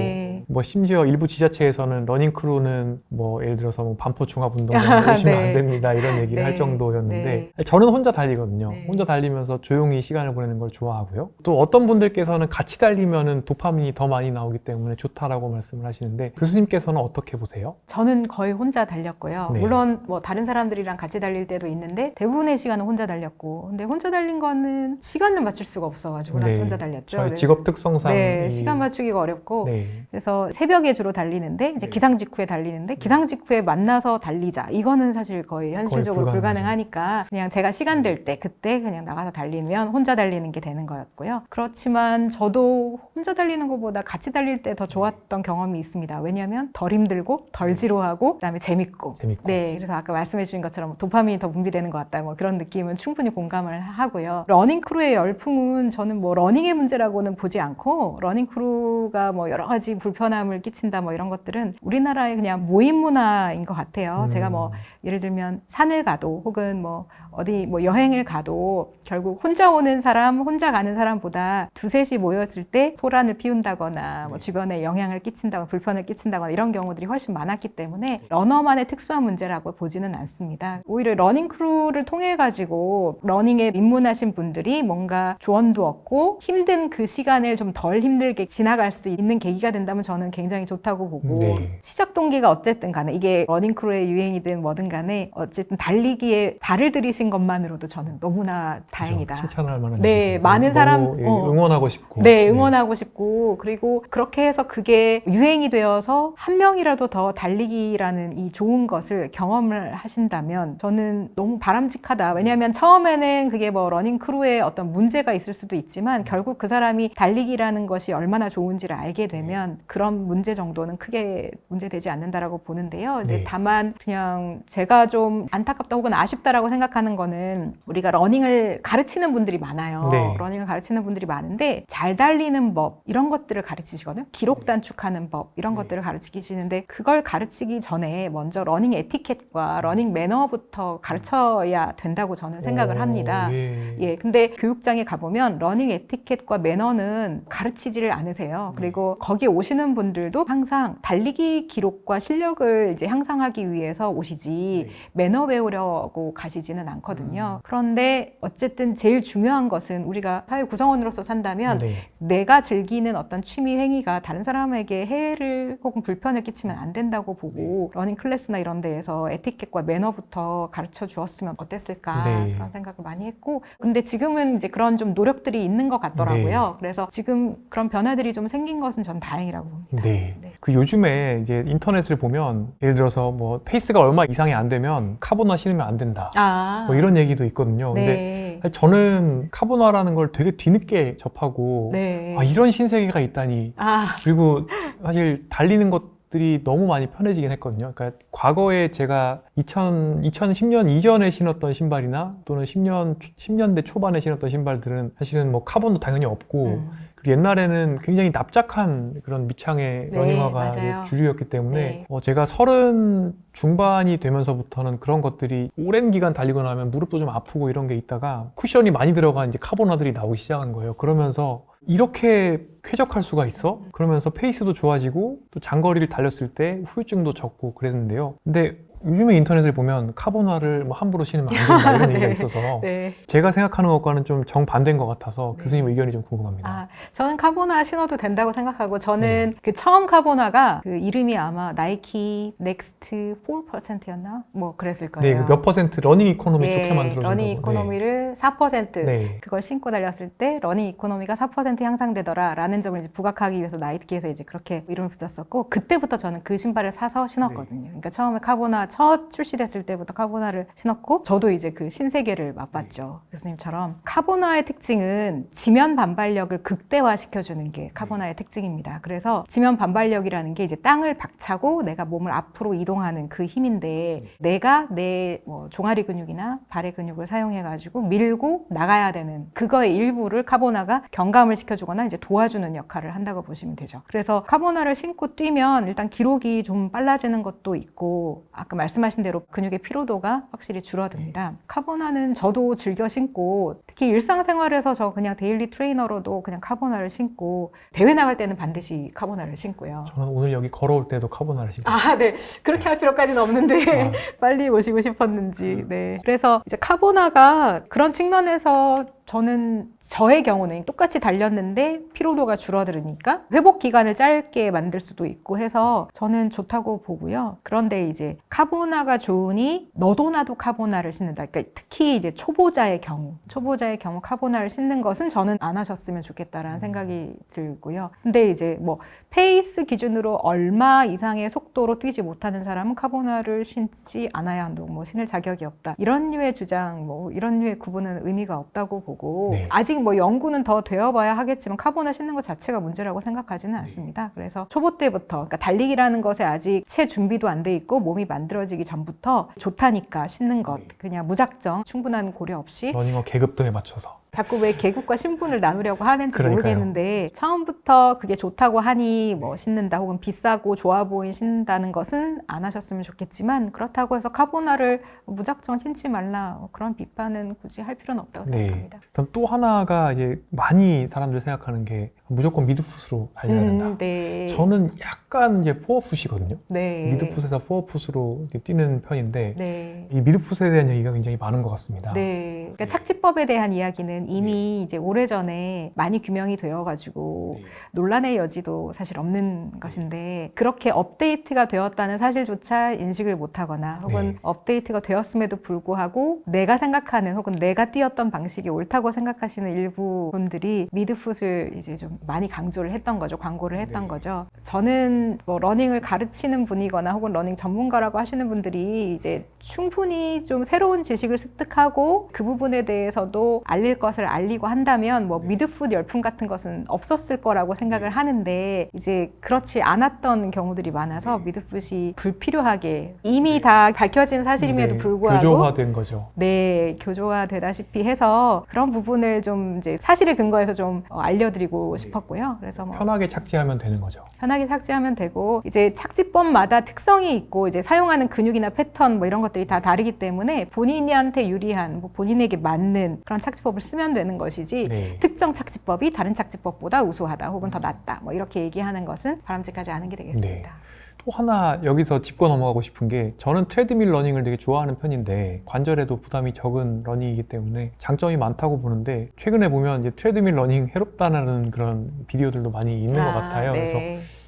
뭐 심지어 일부 지자체에서는 러닝크루는 뭐 예를 들어서 뭐 반포 종합운동장 오시면 안 됩니다 이런 얘기를 할 정도였는데 저는 혼자 달리거든요. 혼자 달리면서 조용히 시간을 보내는 걸 좋아하고요. 또 어떤 분들께서는 같이 달리면은 도파민이 더 많이 나오기 때문에 좋다라고 말씀을 하시는데 교수님께서는 어떻게 보세요? 저는 거의 혼자 달렸고요. 물론 뭐 다른 사람들이랑 같이 달릴 때도 있는데 대부분의 시간은 혼자 달렸고 근데 혼자 달린 거는 시간을 맞출 수가 없어가지고 혼자 달렸죠. 저희 직업 특성상 시간 맞추기가 어렵고 그래서 새벽에 주로 달리는데 이제 기상 직후에 달리는데 기상 직후에 만나서 달리자 이거는 사실 거의 현실적으로 불가능하니까 그냥 제가 시간 될 때 그때 그냥 나가서 달리면 혼자 달리는 게 되는 거였고요. 그렇지만 저도 혼자 달리는 것보다 같이 달릴 때 더 좋았던 경험이 있습니다. 왜냐하면 덜 힘들고 덜 지루하고 그다음에 재밌고. 그래서 아까 말씀해 주신 것처럼 도파민이 더 분비되는 것 같다 뭐 그런 느낌은 충분히 공감을 하고요. 러닝크루의 열풍은 저는 뭐 러닝의 문제라고는 보지 않고 러닝크루가 뭐 여러 가지 불편 불편함을 끼친다 뭐 이런 것들은 우리나라의 그냥 모임 문화인 것 같아요. 제가 뭐 예를 들면 산을 가도 혹은 뭐 어디 뭐 여행을 가도 결국 혼자 오는 사람, 혼자 가는 사람보다 두셋이 모였을 때 소란을 피운다거나 뭐 주변에 영향을 끼친다거나 불편을 끼친다거나 이런 경우들이 훨씬 많았기 때문에 러너만의 특수한 문제라고 보지는 않습니다. 오히려 러닝 크루를 통해 가지고 러닝에 입문하신 분들이 뭔가 조언도 얻고 힘든 그 시간을 좀 덜 힘들게 지나갈 수 있는 계기가 된다면 저는 굉장히 좋다고 보고 네. 시작 동기가 어쨌든 간에 이게 러닝 크루의 유행이든 뭐든 간에 어쨌든 달리기에 발을 들이신 것만으로도 저는 너무나 다행이다. 칭찬할 만한 네, 얘기죠. 많은 사람 너무 응원하고 싶고. 네, 응원하고 싶고 그리고 그렇게 해서 그게 유행이 되어서 한 명이라도 더 달리기라는 이 좋은 것을 경험을 하신다면 저는 너무 바람직하다. 왜냐하면 처음에는 그게 뭐 러닝 크루에 어떤 문제가 있을 수도 있지만 결국 그 사람이 달리기라는 것이 얼마나 좋은지를 알게 되면 그런 문제 정도는 크게 문제되지 않는다라고 보는데요. 이제 네. 다만 그냥 제가 좀 안타깝다 혹은 아쉽다라고 생각하는 거는 우리가 러닝을 가르치는 분들이 많아요. 네. 러닝을 가르치는 분들이 많은데 잘 달리는 법 이런 것들을 가르치시거든요. 기록 단축하는 법 이런 것들을 가르치시는데 그걸 가르치기 전에 먼저 러닝 에티켓과 러닝 매너부터 가르쳐야 된다고 저는 생각을 합니다. 예, 근데 교육장에 가보면 러닝 에티켓과 매너는 가르치지를 않으세요. 그리고 거기 오시는 분들도 항상 달리기 기록과 실력을 이제 향상하기 위해서 오시지 매너 배우려고 가시지는 않거든요. 그런데 어쨌든 제일 중요한 것은 우리가 사회 구성원으로서 산다면 네. 내가 즐기는 어떤 취미 행위가 다른 사람에게 해를 혹은 불편을 끼치면 안 된다고 보고 러닝 클래스나 이런 데에서 에티켓과 매너부터 가르쳐 주었으면 어땠을까 네. 그런 생각을 많이 했고 근데 지금은 이제 그런 좀 노력들이 있는 것 같더라고요. 그래서 지금 그런 변화들이 좀 생긴 것은 전 다행이라고 봅니다. 네. 네. 그 요즘에 이제 인터넷을 보면 예를 들어서 뭐 페이스가 얼마 이상이 안 되면 카보나 신으면 안 된다. 뭐 이런 얘기도 있거든요. 근데 네. 사실 저는 카보나라는 걸 되게 뒤늦게 접하고 네. 아, 이런 신세계가 있다니. 그리고 사실 달리는 것들이 너무 많이 편해지긴 했거든요. 그러니까 과거에 제가 2010년 이전에 신었던 신발이나 또는 10년대 초반에 신었던 신발들은 사실은 뭐 카본도 당연히 없고 그리고 옛날에는 굉장히 납작한 그런 밑창의 네, 러닝화가 맞아요. 주류였기 때문에 네. 제가 30 중반이 되면서부터는 그런 것들이 오랜 기간 달리고 나면 무릎도 좀 아프고 이런 게 있다가 쿠션이 많이 들어간 이제 카보나들이 나오기 시작한 거예요. 그러면서 이렇게 쾌적할 수가 있어? 그러면서 페이스도 좋아지고 또 장거리를 달렸을 때 후유증도 적고 그랬는데요. 근데 요즘에 인터넷을 보면 카보나를 뭐 함부로 신으면 안 된다 이런 얘기가 네. 있어서 네. 제가 생각하는 것과는 좀 정반대인 것 같아서 네. 교수님 의견이 좀 궁금합니다. 저는 카보나 신어도 된다고 생각하고 저는 그 처음 카보나가 그 이름이 아마 나이키 넥스트 4%였나? 뭐 그랬을 거예요. 네, 몇 퍼센트 러닝 이코노미 좋게 만들어준다고. 러닝 이코노미를 4% 네. 그걸 신고 달렸을 때 러닝 이코노미가 4% 향상되더라라는 점을 이제 부각하기 위해서 나이키에서 이제 그렇게 이름을 붙였었고 그때부터 저는 그 신발을 사서 신었거든요. 그러니까 처음에 카보나 첫 출시됐을 때부터 카보나를 신었고 저도 이제 그 신세계를 맛봤죠. 교수님처럼 카보나의 특징은 지면 반발력을 극대화시켜주는 게 카보나의 특징입니다. 그래서 지면 반발력이라는 게 이제 땅을 박차고 내가 몸을 앞으로 이동하는 그 힘인데 내가 내 뭐 종아리 근육이나 발의 근육을 사용해가지고 밀고 나가야 되는 그거의 일부를 카보나가 경감을 시켜주거나 이제 도와주는 역할을 한다고 보시면 되죠. 그래서 카보나를 신고 뛰면 일단 기록이 좀 빨라지는 것도 있고 아까 말씀하신 대로 근육의 피로도가 확실히 줄어듭니다. 카보나는 저도 즐겨 신고 특히 일상생활에서 저 그냥 데일리 트레이너로도 그냥 카보나를 신고 대회 나갈 때는 반드시 카보나를 신고요. 저는 오늘 여기 걸어올 때도 카보나를 신고. 네. 그렇게 할 필요까지는 없는데 빨리 오시고 싶었는지. 네. 그래서 이제 카보나가 그런 측면에서 저는 저의 경우는 똑같이 달렸는데 피로도가 줄어들으니까 회복 기간을 짧게 만들 수도 있고 해서 저는 좋다고 보고요. 그런데 이제 카보나가 좋으니 너도 나도 카보나를 신는다. 그러니까 특히 이제 초보자의 경우 카보나를 신는 것은 저는 안 하셨으면 좋겠다라는 생각이 들고요. 근데 이제 뭐 페이스 기준으로 얼마 이상의 속도로 뛰지 못하는 사람은 카보나를 신지 않아야 한다고 뭐 신을 자격이 없다. 이런 류의 주장, 뭐 이런 류의 구분은 의미가 없다고 보고 네. 아직 뭐 연구는 더 되어봐야 하겠지만 카보나 신는 것 자체가 문제라고 생각하지는 않습니다. 그래서 초보 때부터 그러니까 달리기라는 것에 아직 체 준비도 안 돼 있고 몸이 만들어지기 전부터 좋다니까 신는 것 그냥 무작정 충분한 고려 없이 러닝화 계급도에 맞춰서. 자꾸 왜 계급과 신분을 나누려고 하는지 그러니까요. 모르겠는데 처음부터 그게 좋다고 하니 뭐 신는다 혹은 비싸고 좋아 보인 신다는 것은 안 하셨으면 좋겠지만 그렇다고 해서 카보나를 무작정 신지 말라 그런 비판은 굳이 할 필요는 없다고 생각합니다. 그럼 또 하나가 이제 많이 사람들 생각하는 게 무조건 미드풋으로 달려야 된다. 네. 저는 약간 이제 포어풋이거든요. 네. 미드풋에서 포어풋으로 이렇게 뛰는 편인데 네. 이 미드풋에 대한 얘기가 굉장히 많은 것 같습니다. 네. 그러니까 착지법에 대한 이야기는 이미 이제 오래전에 많이 규명이 되어가지고 논란의 여지도 사실 없는 것인데 그렇게 업데이트가 되었다는 사실조차 인식을 못하거나 혹은 업데이트가 되었음에도 불구하고 내가 생각하는 혹은 내가 뛰었던 방식이 옳다고 생각하시는 일부 분들이 미드풋을 이제 좀 많이 강조를 했던 거죠. 광고를 했던 거죠. 저는 뭐 러닝을 가르치는 분이거나 혹은 러닝 전문가라고 하시는 분들이 이제 충분히 좀 새로운 지식을 습득하고 그 부분에 대해서도 알릴 것을 알리고 한다면 뭐 미드풋 열풍 같은 것은 없었을 거라고 생각을 하는데 이제 그렇지 않았던 경우들이 많아서 미드풋이 불필요하게 이미 다 밝혀진 사실임에도 불구하고 교조화된 거죠. 네, 교조화되다시피 해서 그런 부분을 좀 이제 사실에 근거해서 좀 알려드리고 싶었고요. 그래서 뭐 편하게 착지하면 되는 거죠. 편하게 착지하면 되고 이제 착지법마다 특성이 있고 이제 사용하는 근육이나 패턴 뭐 이런 것들이 다 다르기 때문에 본인한테 유리한 뭐 본인에게 맞는 그런 착지법을 쓰면 되는 것이지 특정 착지법이 다른 착지법보다 우수하다 혹은 더 낫다 뭐 이렇게 얘기하는 것은 바람직하지 않은 게 되겠습니다. 또 하나 여기서 짚고 넘어가고 싶은 게 저는 트레드밀 러닝을 되게 좋아하는 편인데 관절에도 부담이 적은 러닝이기 때문에 장점이 많다고 보는데 최근에 보면 이제 트레드밀 러닝 해롭다는 그런 비디오들도 많이 있는 것 같아요. 그래서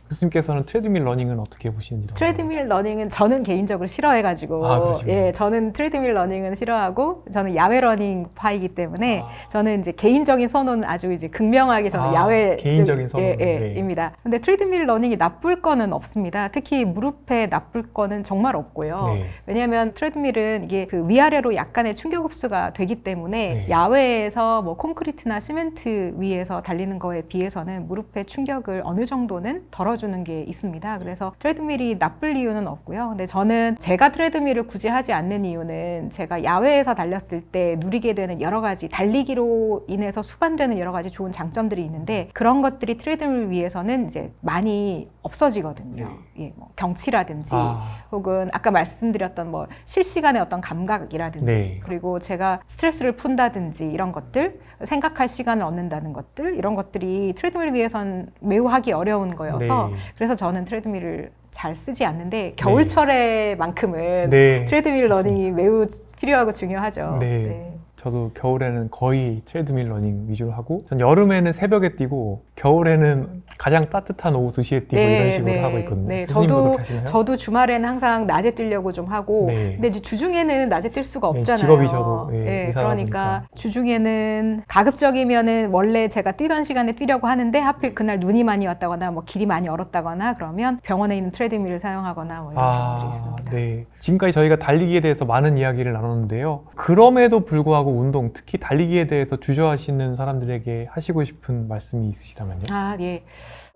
교수님께서는 트레드밀 러닝은 어떻게 보시는지. 트레드밀 러닝은 저는 개인적으로 싫어해가지고 예, 저는 트레드밀 러닝은 싫어하고 저는 야외 러닝 파이기 때문에 저는 이제 개인적인 선호는 아주 이제 극명하게 저는 야외 개인적인 선호입니다. 근데 트레드밀 러닝이 나쁠 거는 없습니다. 특히 무릎에 나쁠 거는 정말 없고요. 왜냐하면 트레드밀은 이게 그 위아래로 약간의 충격 흡수가 되기 때문에 야외에서 뭐 콘크리트나 시멘트 위에서 달리는 거에 비해서는 무릎의 충격을 어느 정도는 덜어주는 게 있습니다. 그래서 트레드밀이 나쁠 이유는 없고요. 근데 저는 제가 트레드밀을 굳이 하지 않는 이유는 제가 야외에서 달렸을 때 누리게 되는 여러 가지 달리기로 인해서 수반되는 여러 가지 좋은 장점들이 있는데 그런 것들이 트레드밀 위에서는 이제 많이 없어지거든요. 예, 뭐 경치라든지 혹은 아까 말씀드렸던 뭐 실시간의 어떤 감각이라든지 그리고 제가 스트레스를 푼다든지 이런 것들 생각할 시간을 얻는다는 것들 이런 것들이 트레드밀 위에선 매우 하기 어려운 거여서 그래서 저는 트레드밀을 잘 쓰지 않는데 겨울철에만큼은 트레드밀 러닝이 매우 필요하고 중요하죠. 저도 겨울에는 거의 트레드밀 러닝 위주로 하고 전 여름에는 새벽에 뛰고 겨울에는 가장 따뜻한 오후 2시에 뛰고 이런 식으로 하고 있거든요. 저도 주말에는 항상 낮에 뛰려고 좀 하고 근데 이제 주중에는 낮에 뛸 수가 없잖아요. 직업이 저도 그러니까 주중에는 가급적이면은 원래 제가 뛰던 시간에 뛰려고 하는데 하필 그날 눈이 많이 왔다거나 뭐 길이 많이 얼었다거나 그러면 병원에 있는 트레드밀을 사용하거나 뭐 이런 경우들이 있습니다. 지금까지 저희가 달리기에 대해서 많은 이야기를 나눴는데요. 그럼에도 불구하고 운동, 특히 달리기에 대해서 주저하시는 사람들에게 하시고 싶은 말씀이 있으시다면요?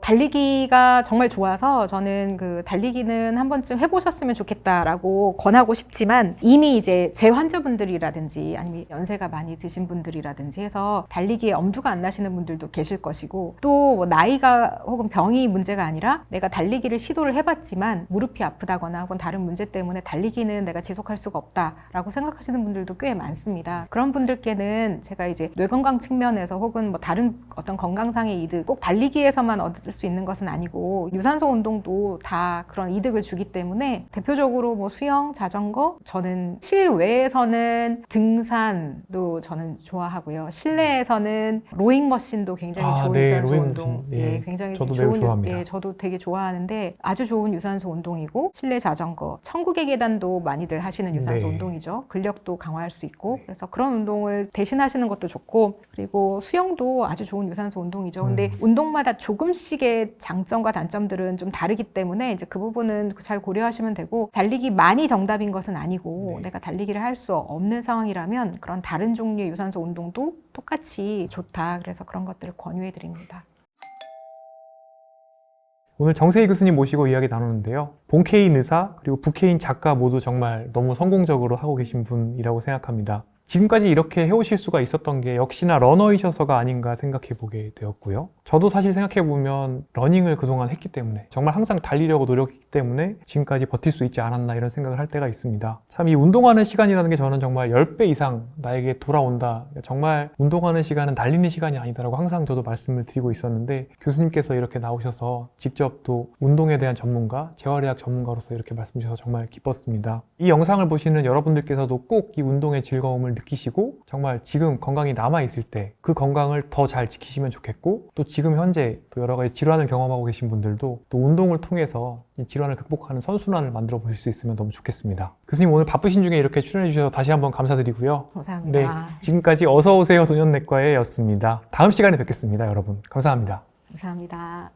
달리기가 정말 좋아서 저는 그 달리기는 한 번쯤 해보셨으면 좋겠다라고 권하고 싶지만 이미 이제 제 환자분들이라든지 아니면 연세가 많이 드신 분들이라든지 해서 달리기에 엄두가 안 나시는 분들도 계실 것이고 또 뭐 나이가 혹은 병이 문제가 아니라 내가 달리기를 시도를 해봤지만 무릎이 아프다거나 혹은 다른 문제 때문에 달리기는 내가 지속할 수가 없다라고 생각하시는 분들도 꽤 많습니다. 그런 분들께는 제가 이제 뇌건강 측면에서 혹은 뭐 다른 어떤 건강상의 이득 꼭 달리기에서만 얻을 수 있는 것은 아니고 유산소 운동도 다 그런 이득을 주기 때문에 대표적으로 뭐 수영, 자전거 저는 실외에서는 등산도 저는 좋아하고요. 실내에서는 로잉 머신도 굉장히 좋은 유산소 운동 굉장히 저도 좋은 매우 좋아합니다. 저도 되게 좋아하는데 아주 좋은 유산소 운동이고 실내 자전거, 천국의 계단도 많이들 하시는 유산소 운동이죠. 근력도 강화할 수 있고 그래서 그런 운동을 대신 하시는 것도 좋고 그리고 수영도 아주 좋은 유산소 운동이죠. 근데 운동마다 조금씩의 장점과 단점들은 좀 다르기 때문에 이제 그 부분은 잘 고려하시면 되고 달리기 많이 정답인 것은 아니고 내가 달리기를 할 수 없는 상황이라면 그런 다른 종류의 유산소 운동도 똑같이 좋다. 그래서 그런 것들을 권유해 드립니다. 오늘 정세희 교수님 모시고 이야기 나누는데요. 본케인 의사 그리고 부케인 작가 모두 정말 너무 성공적으로 하고 계신 분이라고 생각합니다. 지금까지 이렇게 해오실 수가 있었던 게 역시나 러너이셔서가 아닌가 생각해 보게 되었고요. 저도 사실 생각해 보면 러닝을 그동안 했기 때문에 정말 항상 달리려고 노력했기 때문에 지금까지 버틸 수 있지 않았나 이런 생각을 할 때가 있습니다. 참 이 운동하는 시간이라는 게 저는 정말 10배 이상 나에게 돌아온다. 정말 운동하는 시간은 달리는 시간이 아니다라고 항상 저도 말씀을 드리고 있었는데 교수님께서 이렇게 나오셔서 직접 또 운동에 대한 전문가, 재활의학 전문가로서 이렇게 말씀 주셔서 정말 기뻤습니다. 이 영상을 보시는 여러분들께서도 꼭 이 운동의 즐거움을 느끼시고 정말 지금 건강이 남아있을 때 그 건강을 더 잘 지키시면 좋겠고 또 지금 현재 또 여러 가지 질환을 경험하고 계신 분들도 또 운동을 통해서 이 질환을 극복하는 선순환을 만들어 보실 수 있으면 너무 좋겠습니다. 교수님 오늘 바쁘신 중에 이렇게 출연해 주셔서 다시 한번 감사드리고요. 감사합니다. 네, 지금까지 어서오세요 소년내과의 였습니다. 다음 시간에 뵙겠습니다, 여러분. 감사합니다. 감사합니다.